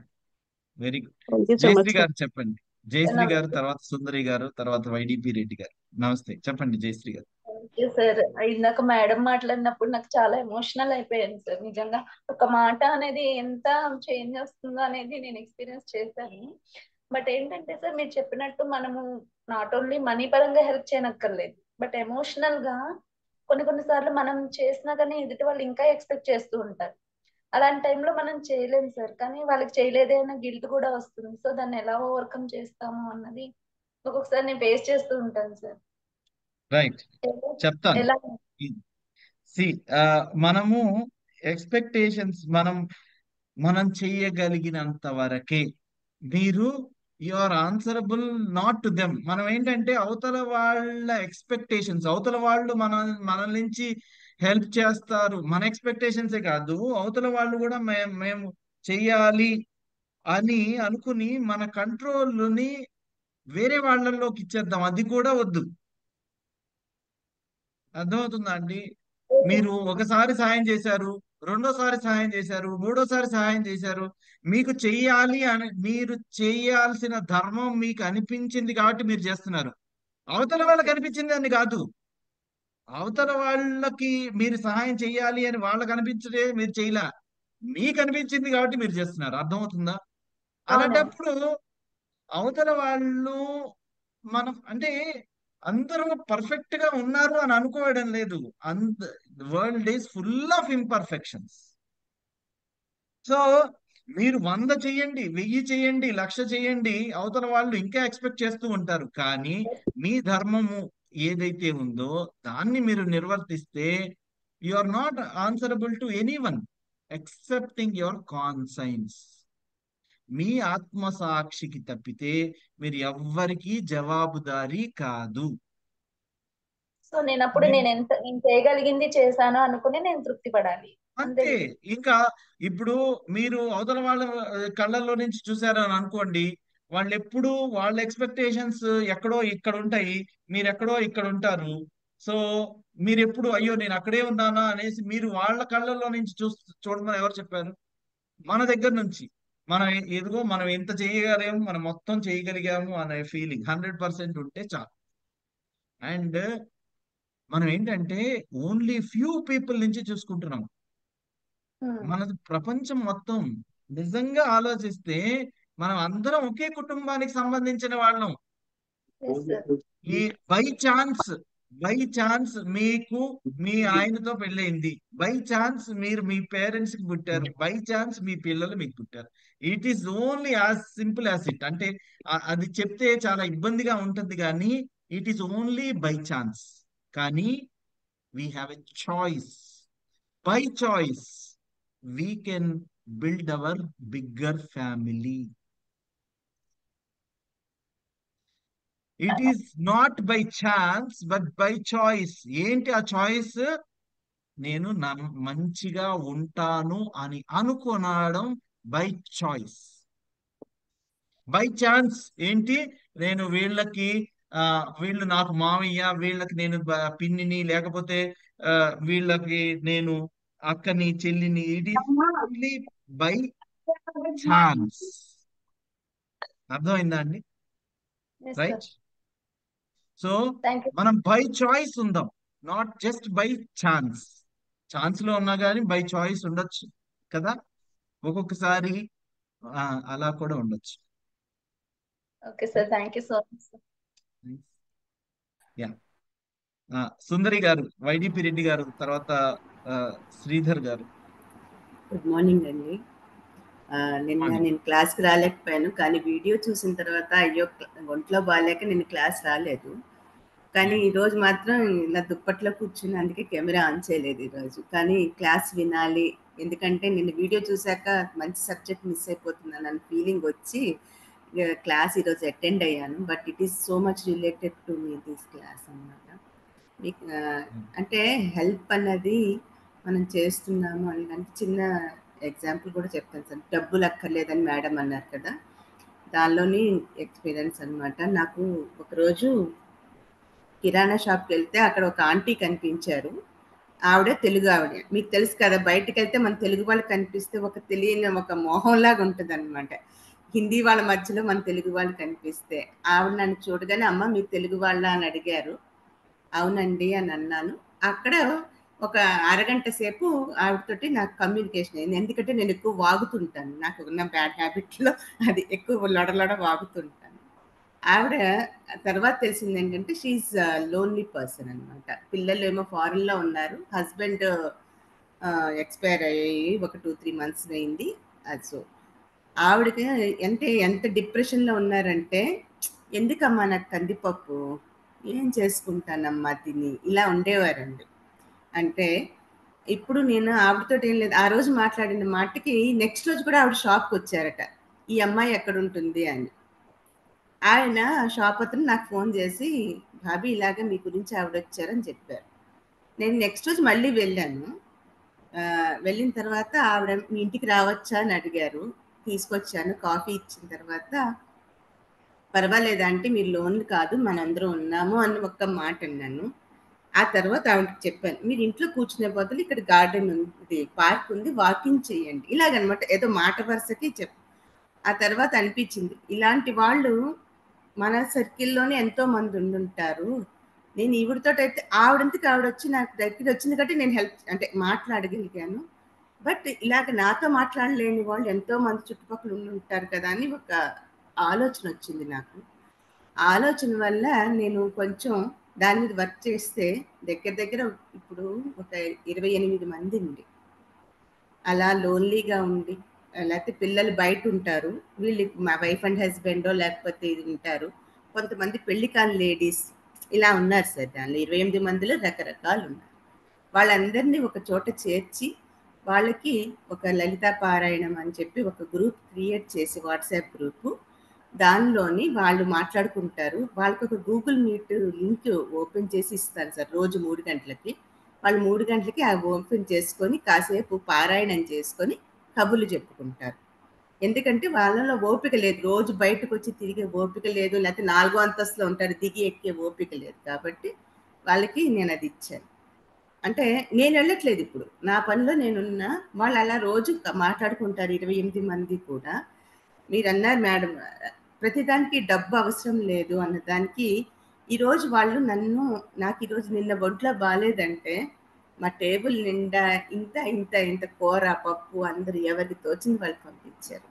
very good. Thank you so Jayashree much గారు చెప్పండి. జయశ్రీ గారు, తర్వాత సుందరి గారు, తర్వాత వైడిపి రెడ్డి గారు. నమస్తే, చెప్పండి జయశ్రీ గారు. సార్, ఇందాక మేడం మాట్లాడినప్పుడు నాకు చాలా ఎమోషనల్ అయిపోయాను సార్. నిజంగా ఒక మాట అనేది ఎంత చేంజ్ వస్తుందో అనేది నేను ఎక్స్పీరియన్స్ చేశాను. బట్ ఏంటంటే సార్, మీరు చెప్పినట్టు మనము నాట్ ఓన్లీ మనీ పరంగా హెల్ప్ చేయనక్కర్లేదు, బట్ ఎమోషనల్ గా కొన్నిసార్లు మనం చేసినా కానీ ఎదుటి వాళ్ళు ఇంకా ఎక్స్పెక్ట్ చేస్తూ ఉంటారు. అలాంటి టైంలో మనం చేయలేము సార్, కానీ వాళ్ళకి చేయలేదే అన్న గిల్ట్ కూడా వస్తుంది. సో దాన్ని ఎలా ఓవర్కమ్ చేస్తాము అన్నది ఒక్కొక్కసారి నేను ఫేస్ చేస్తూ ఉంటాను సార్. రైట్, చెప్తాను. మనము ఎక్స్పెక్టేషన్స్ మనం చెయ్యగలిగినంత వరకే. మీరు you are answerable not to them. మనం ఏంటంటే అవతల వాళ్ళ ఎక్స్పెక్టేషన్స్, అవతల వాళ్ళు మన నుంచి హెల్ప్ చేస్తారు, మన ఎక్స్పెక్టేషన్సే కాదు అవతల వాళ్ళు కూడా మేము చెయ్యాలి అని అనుకుని మన కంట్రోల్ని వేరే వాళ్ళలోకి ఇచ్చేద్దాం. అది కూడా వద్దు. అర్థమవుతుందా అండి? మీరు ఒకసారి సహాయం చేశారు, రెండోసారి సహాయం చేశారు, మూడోసారి సహాయం చేశారు, మీకు మీరు చేయాల్సిన ధర్మం మీకు అనిపించింది కాబట్టి మీరు చేస్తున్నారు. అవతల వాళ్ళకి అనిపించింది అని కాదు. అవతల వాళ్ళకి మీరు సహాయం చేయాలి అని వాళ్ళకి అనిపించడే మీరు చేయలే, మీకు అనిపించింది కాబట్టి మీరు చేస్తున్నారు. అర్థమవుతుందా? అవునండి. అలాంటప్పుడు అవతల వాళ్ళు అంటే అందరూ పర్ఫెక్ట్ గా ఉన్నారు అని అనుకోవడం లేదు. World is full of imperfections. So మీరు 100 చెయ్యండి, 1000 చెయ్యండి, 1,00,000 చెయ్యండి, అవతల వాళ్ళు ఇంకా ఎక్స్పెక్ట్ చేస్తూ ఉంటారు. కానీ మీ ధర్మము ఏదైతే ఉందో దాన్ని మీరు నిర్వర్తిస్తే you are not answerable to anyone excepting your conscience. మీ ఆత్మసాక్షికి తప్పితే మీరు ఎవ్వరికీ జవాబుదారీ కాదు. సో నేను నేను చేయగలిగింది చేశాను అనుకుని నేను తృప్తి పడాలి. అంతే. ఇంకా ఇప్పుడు మీరు అవతల వాళ్ళ కళ్ళల్లో నుంచి చూసారని అనుకోండి, వాళ్ళు ఎప్పుడు వాళ్ళ ఎక్స్పెక్టేషన్స్ ఎక్కడో ఇక్కడ ఉంటాయి, మీరు ఎక్కడో ఇక్కడ ఉంటారు. సో మీరు ఎప్పుడు అయ్యో నేను అక్కడే ఉన్నానా అనేసి మీరు వాళ్ళ కళ్ళల్లో నుంచి చూడమని ఎవరు చెప్పారు? మన దగ్గర నుంచి మనం ఎంత చేయగలిగాము, మనం మొత్తం చేయగలిగాము అనే ఫీలింగ్ 100% ఉంటే చాలు. అండ్ మనం ఏంటంటే ఓన్లీ ఫ్యూ పీపుల్ నుంచి చూసుకుంటున్నాం. మనది ప్రపంచం మొత్తం నిజంగా ఆలోచిస్తే మనం అందరం ఒకే కుటుంబానికి సంబంధించిన వాళ్ళం. ఈ బై ఛాన్స్ మీకు మీ ఆయనతో పెళ్ళయింది, బై ఛాన్స్ మీరు మీ పేరెంట్స్ కి పుట్టారు, బై ఛాన్స్ మీ పిల్లలు మీకు పుట్టారు. It is only as simple as it. అంటే అది చెప్తే చాలా ఇబ్బందిగా ఉంటుంది కానీ it is only by chance. కానీ we have a choice. By choice we can build our bigger family. It is not by chance but by choice. ఏంటి ఆ చాయిస్? నేను మంచిగా ఉంటాను అని అనుకోనడం బై చాయిస్. బై ఛాన్స్ ఏంటి? నేను వీళ్ళు నాకు మామయ్య, వీళ్ళకి నేను పిన్నిని, లేకపోతే వీళ్ళకి నేను అక్కని, చెల్లిని. It is only by chance. అర్థమైందా అండి? రైట్. సో మనం బై చాయిస్ ఉందాం, not just by chance. Chance లో ఉన్నా కానీ బై చాయిస్ ఉండొచ్చు కదా, ఒక్కొక్కసారి అలా కూడా ఉండొచ్చు. Okay sir, thank you so much. Yeah, Sundari గారు, వైడిపి రెడ్డి గారు, తర్వాత శ్రీధర్ గారు. గుడ్ మార్నింగ్ అండి. నేను క్లాస్కి రాలేకపోయాను, కానీ వీడియో చూసిన తర్వాత అయ్యో ఒంట్లో బాగాలేక నేను క్లాస్ రాలేదు. కానీ ఈరోజు మాత్రం ఇలా దుప్పట్లో కూర్చుని అందుకే కెమెరా ఆన్ చేయలేదు ఈరోజు. కానీ క్లాస్ వినాలి, ఎందుకంటే నేను వీడియో చూశాక మంచి సబ్జెక్ట్ మిస్ అయిపోతున్నాను అని ఫీలింగ్ వచ్చి క్లాస్ ఈరోజు అటెండ్ అయ్యాను. But it is so much related to me this class అన్నమాట. అంటే హెల్ప్ అన్నది మనం చేస్తున్నాము అని అంటే చిన్న ఎగ్జాంపుల్ కూడా చెప్తాను సార్. డబ్బులు అక్కర్లేదని మేడం అన్నారు కదా, దానిలోని ఎక్స్పీరియన్స్ అనమాట. నాకు ఒకరోజు కిరాణా షాప్కి వెళ్తే అక్కడ ఒక ఆంటీ కనిపించారు. ఆవిడ తెలుగు ఆవిడ. మీకు తెలుసు కదా, బయటకు వెళ్తే మన తెలుగు వాళ్ళు కనిపిస్తే ఒక తెలియని ఒక మోహంలాగా ఉంటుంది అనమాట. హిందీ వాళ్ళ మధ్యలో మన తెలుగు వాళ్ళు కనిపిస్తే ఆవిడ నన్ను చూడగానే అమ్మ మీరు తెలుగు వాళ్ళ అని అడిగారు. అవునండి అని అన్నాను. అక్కడ ఒక అరగంట సేపు ఆవిడతోటి నాకు కమ్యూనికేషన్ అయింది. ఎందుకంటే నేను ఎక్కువ వాగుతుంటాను, నాకు ఉన్న బ్యాడ్ హ్యాబిట్లో అది ఎక్కువ లొడలొడ వాగుతుంటాను. ఆవిడ తర్వాత తెలిసింది ఏంటంటే షీఈ్ లోన్లీ పర్సన్ అనమాట. పిల్లలు ఏమో ఫారెన్లో ఉన్నారు, హస్బెండ్ ఎక్స్పైర్ అయ్యి ఒక 2-3 months అయింది. సో ఆవిడకి ఎంత డిప్రెషన్లో ఉన్నారంటే, ఎందుకమ్మా నాకు కందిపప్పు, ఏం చేసుకుంటానమ్మా తిని, ఇలా ఉండేవారండి. అంటే ఇప్పుడు నేను ఆవిడతో ఏం లేదు, ఆ రోజు మాట్లాడిన మాటకి నెక్స్ట్ రోజు కూడా ఆవిడ షాప్కి వచ్చారట, ఈ అమ్మాయి ఎక్కడ ఉంటుంది అని. ఆయన షాప్ అతను నాకు ఫోన్ చేసి, భాబీ ఇలాగ మీ గురించి ఆవిడ వచ్చారని చెప్పారు. నేను నెక్స్ట్ రోజు మళ్ళీ వెళ్ళాను. వెళ్ళిన తర్వాత ఆవిడ మీ ఇంటికి రావచ్చా అని అడిగారు. తీసుకొచ్చాను. కాఫీ ఇచ్చిన తర్వాత, పర్వాలేదా అంటే మీరు లోన్ కాదు మనందరం ఉన్నాము అని ఒక్క మాట అన్నాను. ఆ తర్వాత ఆవిడకి చెప్పాను, మీరు ఇంట్లో కూర్చునే బదులు ఇక్కడ గార్డెన్ ఉంది, పార్క్ ఉంది, వాకింగ్ చేయండి ఇలాగనమాట. ఏదో మాట వరుసకి ఆ తర్వాత అనిపించింది, ఇలాంటి వాళ్ళు మన సర్కిల్లోనే ఎంతో మంది ఉండుంటారు. నేను ఈవిడతో అయితే ఆవిడంతకి ఆవిడ వచ్చి నాకు దగ్గర వచ్చింది కాబట్టి నేను హెల్ప్ అంటే మాట్లాడగలిగాను. బట్ ఇలాగ నాతో మాట్లాడలేని వాళ్ళు ఎంతో మంది చుట్టుపక్కల ఉండుంటారు కదా అని ఒక ఆలోచన వచ్చింది నాకు. ఆ ఆలోచన వల్ల నేను కొంచెం దాని మీద వర్క్ చేస్తే దగ్గర దగ్గర ఇప్పుడు ఒక 28 మంది ఉండి అలా లోన్లీగా ఉండి, లేకపోతే పిల్లలు బయట ఉంటారు, వీళ్ళు మా వైఫ్ అండ్ హస్బెండో లేకపోతే ఇది ఉంటారు, కొంతమంది పెళ్లి కాని లేడీస్ ఇలా ఉన్నారు సార్. దానిలో 28 మందిలో రకరకాలు ఉన్నారు. వాళ్ళందరినీ ఒక చోట చేర్చి వాళ్ళకి ఒక లలితా పారాయణం అని చెప్పి ఒక గ్రూప్ క్రియేట్ చేసి, వాట్సాప్ గ్రూపు, దానిలోని వాళ్ళు మాట్లాడుకుంటారు. వాళ్ళకి ఒక గూగుల్ మీట్ లింక్ ఓపెన్ చేసి ఇస్తారు సార్ రోజు 3 గంటలకి. వాళ్ళు 3 గంటలకి ఆ ఓపెన్ చేసుకొని కాసేపు పారాయణం చేసుకొని కబుర్లు చెప్పుకుంటారు. ఎందుకంటే వాళ్ళలో ఓపిక లేదు, రోజు బయటకు వచ్చి తిరిగే ఓపిక లేదు, లేకపోతే 4వ అంతస్తులో ఉంటారు, దిగి ఎక్కే ఓపిక లేదు. కాబట్టి వాళ్ళకి నేను అది ఇచ్చాను. అంటే నేను వెళ్ళట్లేదు, ఇప్పుడు నా పనిలో నేనున్నా. వాళ్ళు అలా రోజు మాట్లాడుకుంటారు 28 మంది కూడా. మీరు అన్నారు మేడం, ప్రతిదానికి డబ్బు అవసరం లేదు అన్నదానికి ఈరోజు వాళ్ళు నాకు ఈరోజు నిన్న ఒంట్లో బాగాలేదంటే మా టేబుల్ నిండా ఇంత ఇంత ఇంత కూర పప్పు అందరు ఎవరికి తోచింది వాళ్ళు పంపించారు.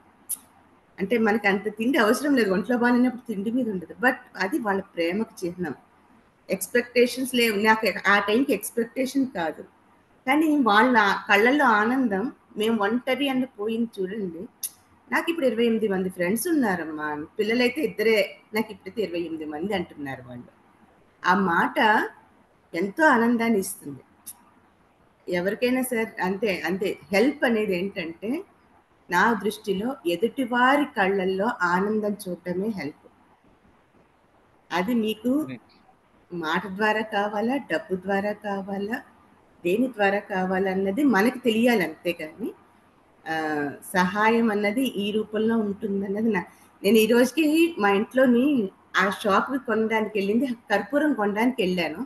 అంటే మనకి అంత తిండి అవసరం లేదు, ఒంట్లో బాగాలేనప్పుడు తిండి మీద ఉండదు. బట్ అది వాళ్ళ ప్రేమకు చిహ్నం. ఎక్స్పెక్టేషన్స్ లేవు నాకు ఆ టైంకి, ఎక్స్పెక్టేషన్ కాదు. కానీ వాళ్ళ కళ్ళల్లో ఆనందం, మేము ఒంటరి అని పోయింది చూడండి. నాకు ఇప్పుడు 28 మంది ఫ్రెండ్స్ ఉన్నారమ్మా, పిల్లలైతే ఇద్దరే, నాకు ఇప్పుడైతే 28 మంది అంటున్నారు వాళ్ళు. ఆ మాట ఎంతో ఆనందాన్ని ఇస్తుంది ఎవరికైనా సార్. అంతే అంతే. హెల్ప్ అనేది ఏంటంటే నా దృష్టిలో ఎదుటివారి కళ్ళల్లో ఆనందం చూడటమే హెల్ప్. అది మీకు మాట ద్వారా కావాలా, డబ్బు ద్వారా కావాలా, దేని ద్వారా కావాలన్నది మనకి తెలియాలి. అంతేగాని సహాయం అన్నది ఈ రూపంలో ఉంటుందన్నది నేను ఈ రోజుకి మా ఇంట్లోని ఆ షాప్కి కొనడానికి వెళ్ళింది, కర్పూరం కొనడానికి వెళ్ళాను.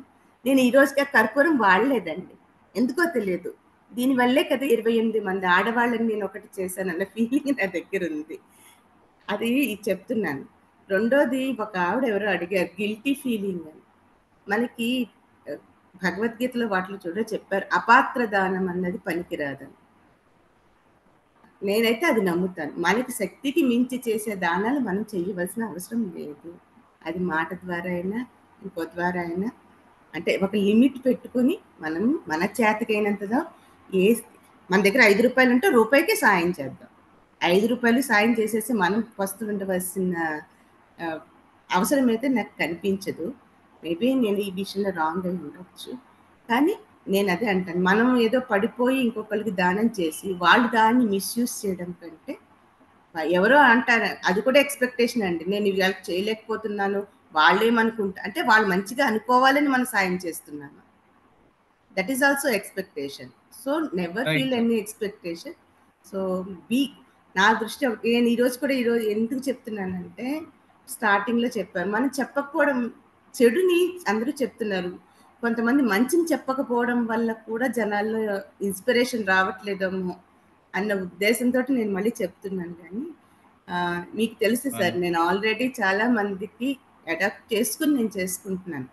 నేను ఈ రోజుకి ఆ కర్పూరం వాడలేదండి, ఎందుకో తెలియదు. దీనివల్లే కదా 28 మంది ఆడవాళ్ళని నేను ఒకటి చేశానన్న ఫీలింగ్ నా దగ్గర ఉంది. అది చెప్తున్నాను. రెండోది, ఒక ఆవిడ ఎవరో అడిగారు గిల్టీ ఫీలింగ్ అని. మనకి భగవద్గీతలో వాటిలో చూడ చెప్పారు, అపాత్ర దానం అన్నది పనికిరాదని. నేనైతే అది నమ్ముతాను. మనకి శక్తికి మించి చేసే దానాలు మనం చేయవలసిన అవసరం లేదు. అది మాట ద్వారా అయినా ఇంకో ద్వారా అయినా, అంటే ఒక లిమిట్ పెట్టుకొని మనం మన చేతకైనంతగా మన దగ్గర 5 రూపాయలు ఉంటే రూపాయికే సాయం చేద్దాం. 5 రూపాయలు సాయం చేసేసి మనం పస్తులు ఉండవలసిన అవసరం అయితే నాకు కనిపించదు. మేబీ నేను ఈ విషయంలో రాంగ్ అయి ఉండొచ్చు, కానీ నేను అదే అంటాను, మనం ఏదో పడిపోయి ఇంకొకరికి దానం చేసి వాళ్ళు దాన్ని మిస్యూజ్ చేయడం కంటే, ఎవరో అంటారు అది కూడా ఎక్స్పెక్టేషన్ అండి, నేను ఇవాళ చేయలేకపోతున్నాను వాళ్ళేమనుకుంటా అంటే వాళ్ళు మంచిగా అనుకోవాలని మనం సాయం చేస్తున్నాను. That is also expectation. So never feel any expectation. So నా దృష్టి నేను ఈరోజు ఎందుకు చెప్తున్నానంటే, స్టార్టింగ్లో చెప్పాను, మనం చెప్పకపోవడం, చెడుని అందరూ చెప్తున్నారు, కొంతమంది మంచిని చెప్పకపోవడం వల్ల కూడా జనాల్లో ఇన్స్పిరేషన్ రావట్లేదేమో అన్న ఉద్దేశంతో నేను మళ్ళీ చెప్తున్నాను. కానీ మీకు తెలుసు సార్, నేను ఆల్రెడీ చాలా మందికి అడాప్ట్ చేసుకుని నేను చేసుకుంటున్నాను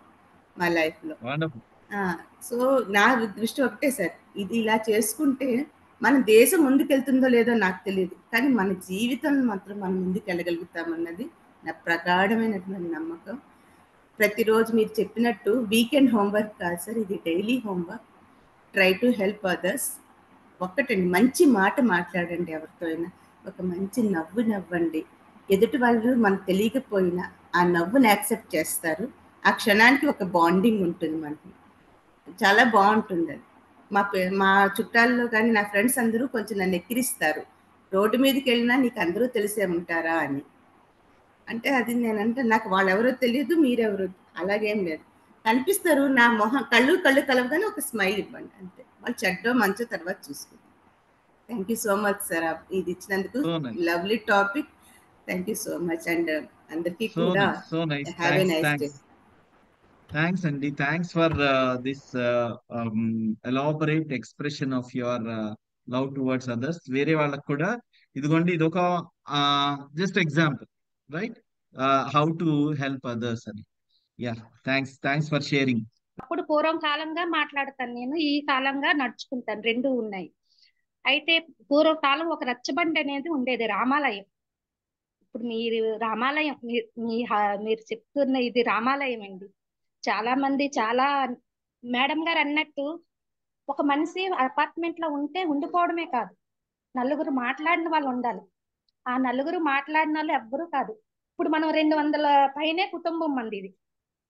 మా లైఫ్లో. సో నా దృష్టి ఒకటే సార్, ఇది ఇలా చేసుకుంటే మన దేశం ముందుకెళ్తుందో లేదో నాకు తెలియదు, కానీ మన జీవితం మాత్రం మనం ముందుకు వెళ్ళగలుగుతామన్నది నా ప్రగాఢమైనటువంటి నమ్మకం. ప్రతిరోజు మీరు చెప్పినట్టు వీకెండ్ హోంవర్క్ కాదు సార్, ఇది daily homework. Try to help others. ఒక్కటండి, మంచి మాట మాట్లాడండి ఎవరితో అయినా, ఒక మంచి నవ్వు నవ్వండి. ఎదుటి వాళ్ళు మనకు తెలియకపోయినా ఆ నవ్వుని యాక్సెప్ట్ చేస్తారు. ఆ క్షణానికి ఒక బాండింగ్ ఉంటుంది మనకి, చాలా బాగుంటుంది అది. మా చుట్టాల్లో కానీ నా ఫ్రెండ్స్ అందరూ కొంచెం నన్ను ఎక్కిరిస్తారు, రోడ్డు మీదకి వెళ్ళినా నీకు అందరూ తెలిసే ఉంటారా అని. అంటే అది నేనంటే నాకు వాళ్ళెవరో తెలియదు, మీరెవరో అలాగేం లేదు, కనిపిస్తారు, నా మొహం కళ్ళు కలవగానే ఒక స్మైల్ ఇవ్వండి అంతే. వాళ్ళు చెడ్డో మంచో తర్వాత చూసుకుంటాం. Thank you so much sir, ఇది ఇచ్చినందుకు. So nice. Lovely topic. Thank you so much. And అందరికీ So కూడా nice. So nice. Have a nice day. Thanks, Andy. Thanks for this elaborate expression of your love towards others. వేరే వాళ్ళకు కూడా ఇదిగోండి, ఇది ఒక just example, right? How to help others అని. Yeah, thanks for sharing. అప్పుడు పూర్వం కాలంగా మాట్లాడతాను నేను, ఈ కాలంగా నడుచుకుంటాను, రెండు ఉన్నాయి. అయితే పూర్వకాలం ఒక రచ్చబండి అనేది ఉండేది, రామాలయం. ఇప్పుడు మీరు రామాలయం, మీరు చెప్తున్న ఇది రామాలయం అండి. చాలా మంది, చాలా మేడం గారు అన్నట్టు ఒక మనిషి అపార్ట్మెంట్ లో ఉంటే ఉండిపోవడమే కాదు, నలుగురు మాట్లాడిన వాళ్ళు ఉండాలి. ఆ నలుగురు మాట్లాడిన వాళ్ళు ఎవ్వరూ కాదు. ఇప్పుడు మనం 200 పైనే కుటుంబం మంది, ఇది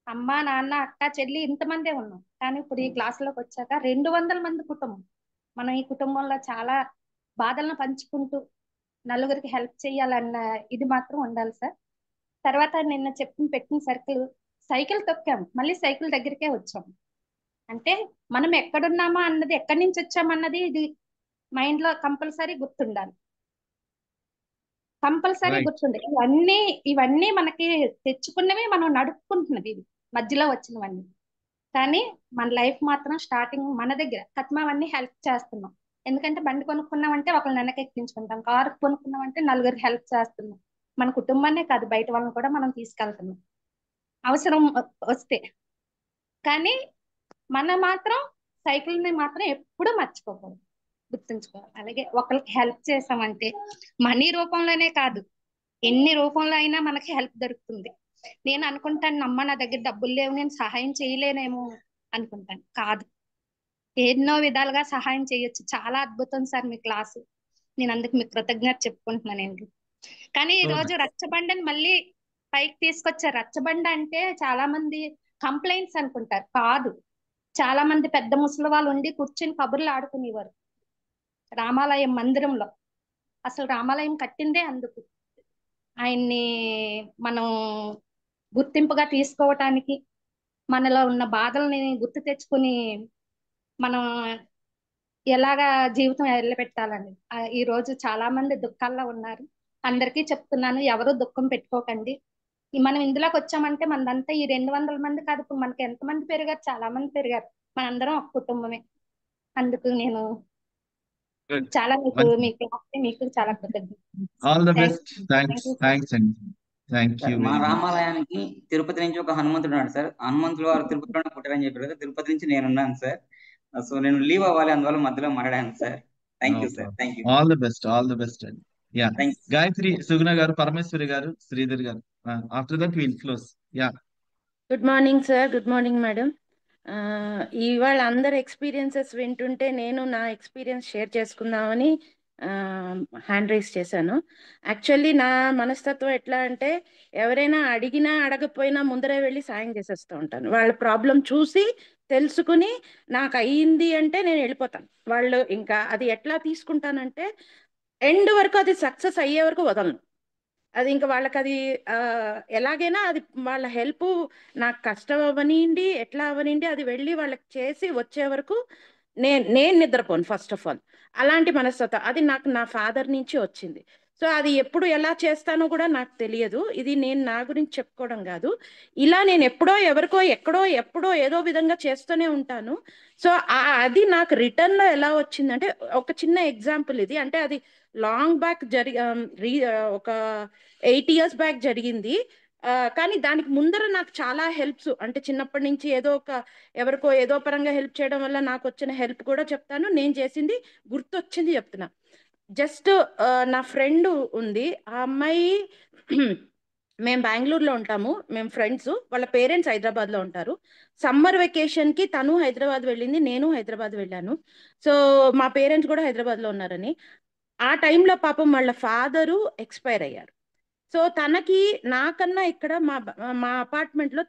అమ్మ నాన్న అక్క చెల్లి ఇంతమందే ఉన్నాం. కానీ ఇప్పుడు ఈ క్లాసులోకి వచ్చాక 200 మంది కుటుంబం. మనం ఈ కుటుంబంలో చాలా బాధలను పంచుకుంటూ నలుగురికి హెల్ప్ చేయాలన్న ఇది మాత్రం ఉండాలి సార్. తర్వాత నిన్న పెట్టిన సైకిల్ తొక్కాము, మళ్ళీ సైకిల్ దగ్గరికే వచ్చాము. అంటే మనం ఎక్కడున్నామా అన్నది, ఎక్కడి నుంచి వచ్చామన్నది ఇది మైండ్ లో కంపల్సరీ గుర్తుండాలి, కంపల్సరీ గుర్తుండాలి. ఇవన్నీ మనకి తెచ్చుకున్నవి, మనం నడుపుకుంటున్నది ఇవి మధ్యలో వచ్చినవన్నీ. కానీ మన లైఫ్ మాత్రం స్టార్టింగ్ మన దగ్గర కత్మావన్నీ హెల్ప్ చేస్తున్నాం. ఎందుకంటే బండి కొనుక్కున్నామంటే ఒకళ్ళని వెనక ఎక్కించుకుంటాం, కారు కొనుక్కున్నామంటే నలుగురికి హెల్ప్ చేస్తున్నాం. మన కుటుంబాన్నే కాదు బయట వాళ్ళని కూడా మనం తీసుకెళ్తున్నాం అవసరం వస్తే. కానీ మనం మాత్రం సైకిల్ ని మాత్రం ఎప్పుడూ మర్చిపోకూడదు, గుర్తుంచుకోవాలి. అలాగే ఒకరికి హెల్ప్ చేసామంటే మనీ రూపంలోనే కాదు, ఎన్ని రూపంలో అయినా మనకి హెల్ప్ దొరుకుతుంది. నేను అనుకుంటాను, అమ్మ నా దగ్గర డబ్బులు లేవు, నేను సహాయం చేయలేనేమో అనుకుంటాను. కాదు, ఎన్నో విధాలుగా సహాయం చేయొచ్చు. చాలా అద్భుతం సార్ మీ క్లాసు, నేను అందుకు మీకు కృతజ్ఞత చెప్పుకుంటున్నానండి. కానీ ఈ రోజు రచ్చబండని మళ్ళీ పైకి తీసుకొచ్చారు. రచ్చబండ అంటే చాలా మంది కంప్లైంట్స్ అనుకుంటారు, కాదు. చాలా మంది పెద్ద ముసలి వాళ్ళు ఉండి కూర్చుని కబుర్లు ఆడుకునేవారు రామాలయం మందిరంలో. అసలు రామాలయం కట్టిందే అందుకు, ఆయన్ని మనం గుర్తింపుగా తీసుకోవటానికి, మనలో ఉన్న బాధల్ని గుర్తు తెచ్చుకుని మనం ఎలాగా జీవితం వెళ్ళబెట్టాలని. ఈ రోజు చాలా మంది దుఃఖాల్లో ఉన్నారు. అందరికీ చెప్తున్నాను, ఎవరు దుఃఖం పెట్టుకోకండి. మనం ఇందులోకి వచ్చామంటే మనదంతా ఈ 200 మంది కాదు, ఇప్పుడు మనకి ఎంతమంది పెరిగారు, చాలా మంది పెరిగారు, మనందరం ఒక కుటుంబమే. అందుకు నేను చాలా మీకు చాలా కృతజ్ఞత. All the best. థ్యాంక్స్ అండి. Thank you. మా రామాలయానికి తిరుపతి నుంచి ఒక హనుమంతుడు ఉన్నాడు సార్. హనుమంతుడు వారు తిరుపతిలోనే పుట్టారని చెప్పారు కదా, తిరుపతి నుంచి నేనున్నాను సార్. సో నేను లీవ్ అవ్వాలి, అందువల్ల మధ్యలో మాట్లాడాను sir. Thank you sir. Thank you. All the best అండి. యా, గాయత్రి, సుగుణ గారు, పరమేశ్వరి గారు, శ్రీధర్ గారు. After that will close. Yeah, good morning sir. Good morning madam. ఇవాళ అందరు ఎక్స్పీరియన్సెస్ వింటుంటే నేను నా ఎక్స్పీరియన్స్ షేర్ చేసుకుందామని హ్యాండ్ రైజ్ చేశాను. యాక్చువల్లీ నా మనస్తత్వం ఎట్లా అంటే, ఎవరైనా అడిగినా అడగపోయినా ముందరే వెళ్ళి సాయం చేసేస్తూ ఉంటాను. వాళ్ళ ప్రాబ్లం చూసి తెలుసుకుని నాకు అయ్యింది అంటే నేను వెళ్ళిపోతాను. వాళ్ళు ఇంకా అది ఎట్లా తీసుకుంటానంటే ఎండ్ వరకు, అది సక్సెస్ అయ్యే వరకు వదలను. అది ఇంకా వాళ్ళకి అది ఎలాగైనా అది వాళ్ళ హెల్ప్ నాకు కష్టం అవనిండి ఎట్లా అవనిండి అది వెళ్ళి వాళ్ళకి చేసి వచ్చే వరకు నేను నిద్రపోను. ఫస్ట్ ఆఫ్ ఆల్ అలాంటి మనస్తత్వం అది నాకు నా ఫాదర్ నుంచి వచ్చింది. సో అది ఎప్పుడు ఎలా చేస్తానో కూడా నాకు తెలియదు. ఇది నేను నా గురించి చెప్పుకోవడం కాదు, ఇలా నేను ఎప్పుడో ఎవరికో ఎప్పుడో ఏదో విధంగా చేస్తూనే ఉంటాను. సో అది నాకు రిటర్న్ లో ఎలా వచ్చిందంటే, ఒక చిన్న ఎగ్జాంపుల్ ఇది. అంటే అది లాంగ్ బ్యాక్ ఒక 8 years బ్యాక్ జరిగింది. కానీ దానికి ముందర నాకు చాలా హెల్ప్స్, అంటే చిన్నప్పటి నుంచి ఎవరికో ఏదో పరంగా హెల్ప్ చేయడం వల్ల నాకు వచ్చిన హెల్ప్ కూడా చెప్తాను, నేను చేసింది గుర్తొచ్చింది చెప్తున్నా. జస్ట్ నా ఫ్రెండ్ ఉంది, ఆ అమ్మాయి మేము బెంగళూరులో ఉంటాము, మేము ఫ్రెండ్స్, వాళ్ళ పేరెంట్స్ హైదరాబాద్లో ఉంటారు. సమ్మర్ వెకేషన్కి తను హైదరాబాద్ వెళ్ళింది, నేను హైదరాబాద్ వెళ్ళాను. సో మా పేరెంట్స్ కూడా హైదరాబాద్లో ఉన్నారని. ఆ టైంలో పాపం వాళ్ళ ఫాదరు ఎక్స్పైర్ అయ్యారు. సో తనకి నాకన్నా ఇక్కడ మా అపార్ట్మెంట్లో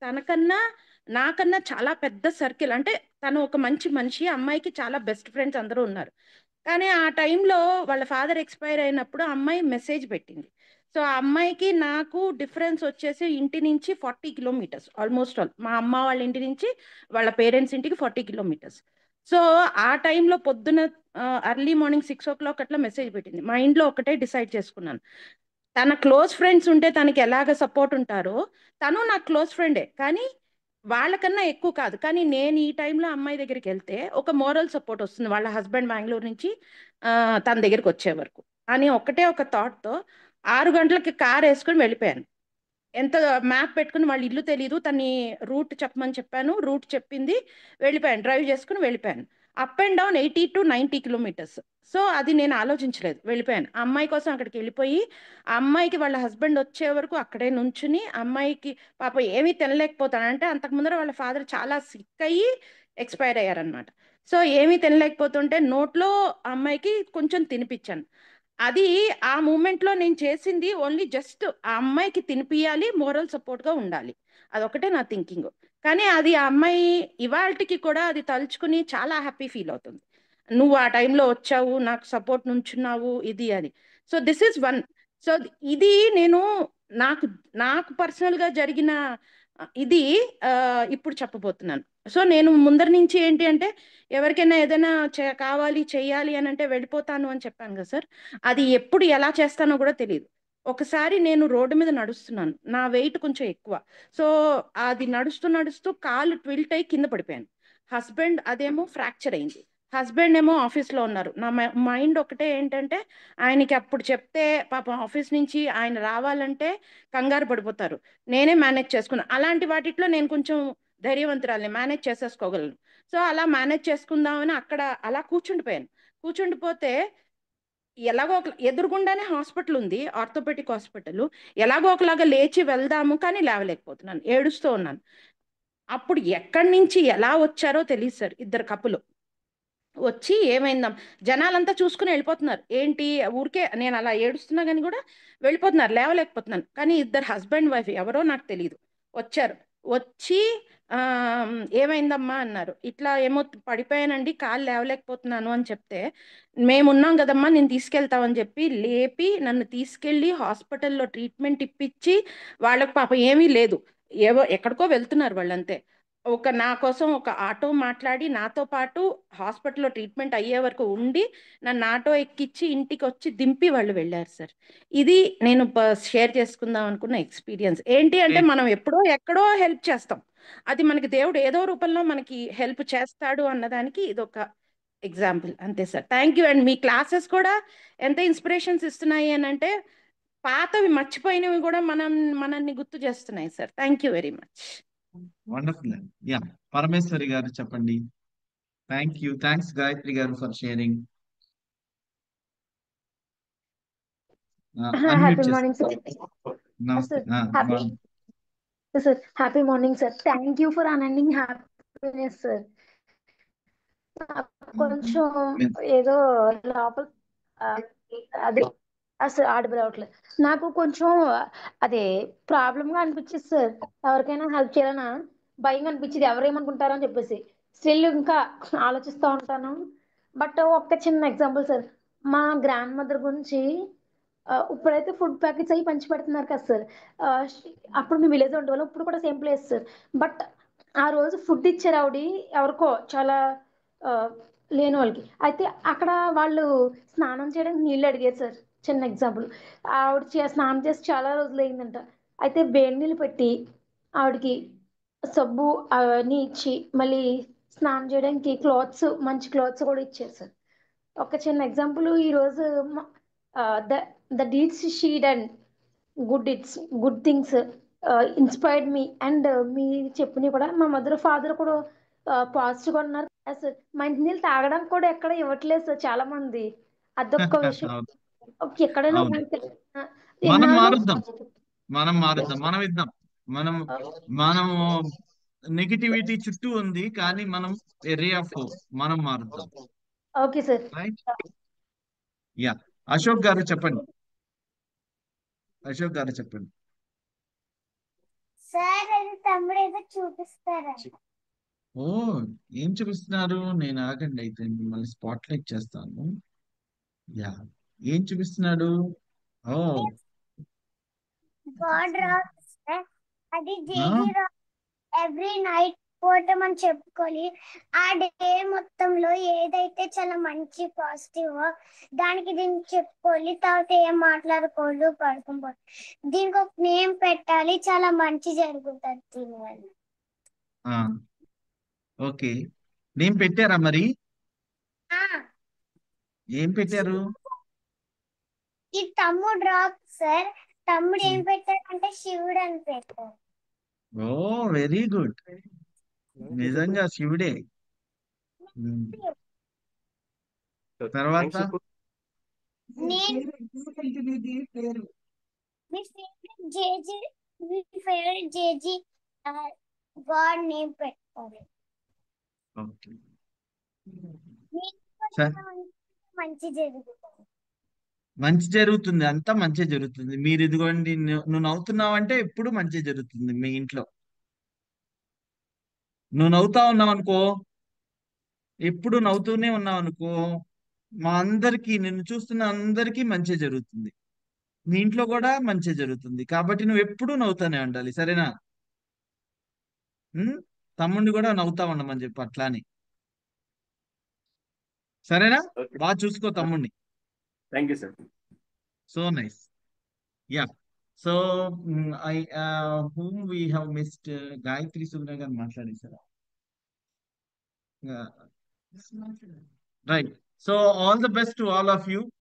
తనకన్నా నాకన్నా చాలా పెద్ద సర్కిల్, అంటే తను ఒక మంచి మనిషి, అమ్మాయికి చాలా బెస్ట్ ఫ్రెండ్స్ అందరూ ఉన్నారు. కానీ ఆ టైంలో వాళ్ళ ఫాదర్ ఎక్స్పైర్ అయినప్పుడు అమ్మాయి మెసేజ్ పెట్టింది. సో ఆ అమ్మాయికి నాకు డిఫరెన్స్ వచ్చేసి ఇంటి నుంచి 40 కిలోమీటర్స్ ఆల్మోస్ట్ ఆల్. మా అమ్మ వాళ్ళ ఇంటి నుంచి వాళ్ళ పేరెంట్స్ ఇంటికి 40 కిలోమీటర్స్. సో ఆ టైంలో పొద్దున అర్లీ మార్నింగ్ 6 o'clock అట్లా మెసేజ్ పెట్టింది. మా ఇంట్లో ఒకటే డిసైడ్ చేసుకున్నాను, తన క్లోజ్ ఫ్రెండ్స్ ఉంటే తనకి ఎలాగ సపోర్ట్ ఉంటారో తను నాకు క్లోజ్ ఫ్రెండే, కానీ వాళ్ళకన్నా ఎక్కువ కాదు. కానీ నేను ఈ టైంలో అమ్మాయి దగ్గరికి వెళ్తే ఒక మోరల్ సపోర్ట్ వస్తుంది, వాళ్ళ హస్బెండ్ బెంగళూరు నుంచి తన దగ్గరికి వచ్చే వరకు అని ఒకటే ఒక థాట్తో 6 గంటలకి కార్ వేసుకుని వెళ్ళిపోయాను. ఎంత మ్యాప్ పెట్టుకుని, వాళ్ళ ఇల్లు తెలియదు, తన్ని రూట్ చెప్పమని చెప్పాను, రూట్ చెప్పింది, వెళ్ళిపోయాను, డ్రైవ్ చేసుకుని వెళ్ళిపోయాను. Up and down 80 to 90 kilometres. So అది నేను ఆలోచించలేదు, వెళ్ళిపోయాను. ఆ అమ్మాయి కోసం అక్కడికి వెళ్ళిపోయి ఆ అమ్మాయికి వాళ్ళ హస్బెండ్ వచ్చే వరకు అక్కడే నుంచుని, అమ్మాయికి పాప ఏమీ తినలేకపోతాడంటే అంతకు ముందర వాళ్ళ ఫాదర్ చాలా సిక్ అయ్యి ఎక్స్పైర్ అయ్యారనమాట. సో ఏమీ తినలేకపోతుంటే నోట్లో అమ్మాయికి కొంచెం తినిపించాను. అది ఆ మూమెంట్లో నేను చేసింది ఓన్లీ జస్ట్ ఆ అమ్మాయికి తినిపియాలి, మోరల్ సపోర్ట్గా ఉండాలి, అదొకటే నా థింకింగ్. కానీ అది ఆ అమ్మాయి ఇవాళకి కూడా అది తలుచుకుని చాలా హ్యాపీ ఫీల్ అవుతుంది, నువ్వు ఆ టైంలో వచ్చావు, నాకు సపోర్ట్ నుంచున్నావు, ఇది అని. So this is one. So ఇది నేను నాకు నాకు పర్సనల్గా జరిగిన ఇది ఇప్పుడు చెప్పబోతున్నాను. సో నేను ముందర నుంచి ఏంటి అంటే ఎవరికైనా ఏదైనా కావాలి చెయ్యాలి అని అంటే వెళ్ళిపోతాను అని చెప్పాను కదా సార్, అది ఎప్పుడు ఎలా చేస్తానో కూడా తెలియదు. ఒకసారి నేను రోడ్డు మీద నడుస్తున్నాను, నా వెయిట్ కొంచెం ఎక్కువ. సో అది నడుస్తూ నడుస్తూ కాలు ట్విల్ట్ అయ్యి కింద పడిపోయాను. హస్బెండ్ అదేమో ఫ్రాక్చర్ అయింది, హస్బెండ్ ఏమో ఆఫీస్లో ఉన్నారు. నా మైండ్ ఒకటే ఏంటంటే ఆయనకి అప్పుడు చెప్తే పాపం ఆఫీస్ నుంచి ఆయన రావాలంటే కంగారు పడిపోతారు, నేనే మేనేజ్ చేసుకున్నాను. అలాంటి వాటిట్లో నేను కొంచెం ధైర్యవంతురాలని, మేనేజ్ చేసేసుకోగలను. సో అలా మేనేజ్ చేసుకుందామని అక్కడ అలా కూర్చుండిపోయాను. కూర్చుండిపోతే ఎలాగో ఒక ఎదురుగుండానే హాస్పిటల్ ఉంది, ఆర్థోపెడిక్ హాస్పిటల్. ఎలాగో ఒకలాగా లేచి వెళ్దాము, కానీ లేవలేకపోతున్నాను, ఏడుస్తూ ఉన్నాను. అప్పుడు ఎక్కడి నుంచి ఎలా వచ్చారో తెలియదు సార్, ఇద్దరు కప్పులు వచ్చి ఏమైందాం, జనాలంతా చూసుకుని వెళ్ళిపోతున్నారు. ఏంటి ఊరికే నేను అలా ఏడుస్తున్నా కానీ కూడా వెళ్ళిపోతున్నారు, లేవలేకపోతున్నాను. కానీ ఇద్దరు హస్బెండ్ వైఫ్ ఎవరో నాకు తెలియదు వచ్చారు. వచ్చి ఏమైందమ్మా అన్నారు. ఇట్లా ఏమో పడిపోయానండి, కాలు లేవలేకపోతున్నాను అని చెప్తే, మేమున్నాం కదమ్మా నేను తీసుకెళ్తామని చెప్పి లేపి నన్ను తీసుకెళ్ళి హాస్పిటల్లో ట్రీట్మెంట్ ఇప్పించి, వాళ్ళకి పాప ఏమీ లేదు, ఎక్కడికో వెళ్తున్నారు వాళ్ళంతే. నా కోసం ఒక ఆటో మాట్లాడి నాతో పాటు హాస్పిటల్లో ట్రీట్మెంట్ అయ్యే వరకు ఉండి నన్ను ఆటో ఎక్కించి ఇంటికి వచ్చి దింపి వాళ్ళు వెళ్ళారు సార్. ఇది నేను షేర్ చేసుకుందాం అనుకున్న ఎక్స్పీరియన్స్. ఏంటి అంటే మనం ఎక్కడో హెల్ప్ చేస్తాం, అది మనకి దేవుడు ఏదో రూపంలో మనకి హెల్ప్ చేస్తాడు అన్నదానికి ఇదొక ఎగ్జాంపుల్ అంతే sir. Thank you. And me classes కూడా ఎంత ఇన్స్పిరేషన్స్ ఇస్తున్నాయి అని అంటే పాతవి మర్చిపోయినవి కూడా మనల్ని గుర్తు చేస్తున్నాయి sir. Thank you very much. Wonderful. Yeah, Parameshwari గారు చెప్పండి. Thank you. థ్యాంక్స్ గాయత్రి గారు for sharing. Happy morning sir. నమస్తే. Happy morning sir. Thank you for unending happiness sir. కొంచెం ఏదో లోపల అది అసలు ఆడబుల్ అవట్లేదు నాకు, కొంచెం అదే ప్రాబ్లమ్ గా అనిపించింది సార్. ఎవరికైనా హెల్ప్ చేయాలన్నా భయం అనిపించింది, ఎవరేమనుకుంటారో అని చెప్పేసి స్టిల్ ఇంకా ఆలోచిస్తూ ఉంటాను. బట్ ఒక్క చిన్న ఎగ్జాంపుల్ సార్, మా గ్రాండ్ మదర్ గురించి ఇప్పుడైతే ఫుడ్ ప్యాకెట్స్ అవి పంచి పెడుతున్నారు కదా సార్. అప్పుడు మేము విలేజ్ ఉండేవాళ్ళం, ఇప్పుడు కూడా సేమ్ ప్లేస్ సార్. బట్ ఆ రోజు ఫుడ్ ఇచ్చారు ఆవిడ ఎవరికో చాలా లేని వాళ్ళకి. అయితే అక్కడ వాళ్ళు స్నానం చేయడానికి నీళ్ళు అడిగారు సార్. చిన్న ఎగ్జాంపుల్, ఆవిడ స్నానం చేసి చాలా రోజులు అయిందంట. అయితే వేడి నీళ్ళు పెట్టి ఆవిడకి సబ్బు అవన్నీ ఇచ్చి మళ్ళీ స్నానం చేయడానికి క్లాత్స్, మంచి క్లాత్స్ కూడా ఇచ్చారు సార్. ఒక చిన్న ఎగ్జాంపుల్, ఈరోజు the deeds she done, good things inspired me. And మీ చెప్పినవి కూడా మా మదర్ ఫాదర్ కూడా పాజిటివ్గా ఉన్నారు సార్. మంచినీళ్ళు తాగడానికి కూడా ఎక్కడ ఇవ్వట్లేదు సార్ చాలా మంది, అదొక్క విషయం. ఎక్కడైనా మనం మారుద్దాం, మనం ఇద్దాం. మనము నెగిటివిటీ చుట్టూ ఉంది, కానీ మనం రే ఆఫ్ హోప్, మనం మారుద్దాం. Okay sir. యా, అశోక్ గారు చెప్పండి. సార్ అది తమ్ముడు ఏదో చూపిస్తారంట. ఓ, ఏం చూపిస్తున్నారు? నేను ఆగండి అయితే మిమ్మల్ని స్పాట్ లైట్ చేస్తాను. యా, ఏం చూపిస్తున్నాడు? ఓ, గాడ్ రాక్స్ సార్, అది ఆ, జేజీ రాక్. ఎవ్రీ నైట్ పూట మనం చెప్పుకోవాలి. ఆ డే మొత్తంలో ఏదైతే చాలా మంచి పాజిటివ్ దానికి దీనికి చెప్పుకోవాలి. తర్వాత ఏం మాట్లాడకూడదు, పడుకోకూడదు. దీనికి ఒక నేమ్ పెట్టాలి, చాలా మంచి జరుగుతుంది దీనివల్ల. ఆ, ఓకే. నేను పెట్టారా మరి? ఆ, ఏం పెట్టారు? ఈ తమ్ముడు రాక్ సార్, తమ్ముడు ఏం పెట్టారంటే శివుడు అని పెట్టారు. ఓ, వెరీ గుడ్. నిజంగా శివుడే. ఉమ్. తర్వాత నేను మీ ఫేవరెట్ జేజీ, మీ ఫేవరెట్ జేజీ గాడ్ నేమ్ పెట్టాలి. ఓకే. మీకు సరే, మంచి జరుగుతుంది. మంచి జరుగుతుంది, అంతా మంచి జరుగుతుంది. మీరు ఇదిగోండి, నువ్వు నవ్వుతున్నావు అంటే ఎప్పుడు మంచి జరుగుతుంది మీ ఇంట్లో. నువ్వు నవ్వుతా ఉన్నావు అనుకో, ఎప్పుడు నవ్వుతూనే ఉన్నావు అనుకో, మా అందరికి, నిన్ను చూస్తున్న అందరికీ మంచి జరుగుతుంది. మీ ఇంట్లో కూడా మంచి జరుగుతుంది. కాబట్టి నువ్వు ఎప్పుడూ నవ్వుతానే ఉండాలి, సరేనా? ఉమ్? తమ్ముడిని కూడా నవ్వుతా ఉండమని చెప్పు అట్లాని, సరేనా? ఓకే, బాగా చూసుకో తమ్ముడిని. Thank you sir. So nice. Yeah. So I whom we have missed Gayatri Subrahmanya గారు మాట్లాడేశారా? Right. So all the best to all of you.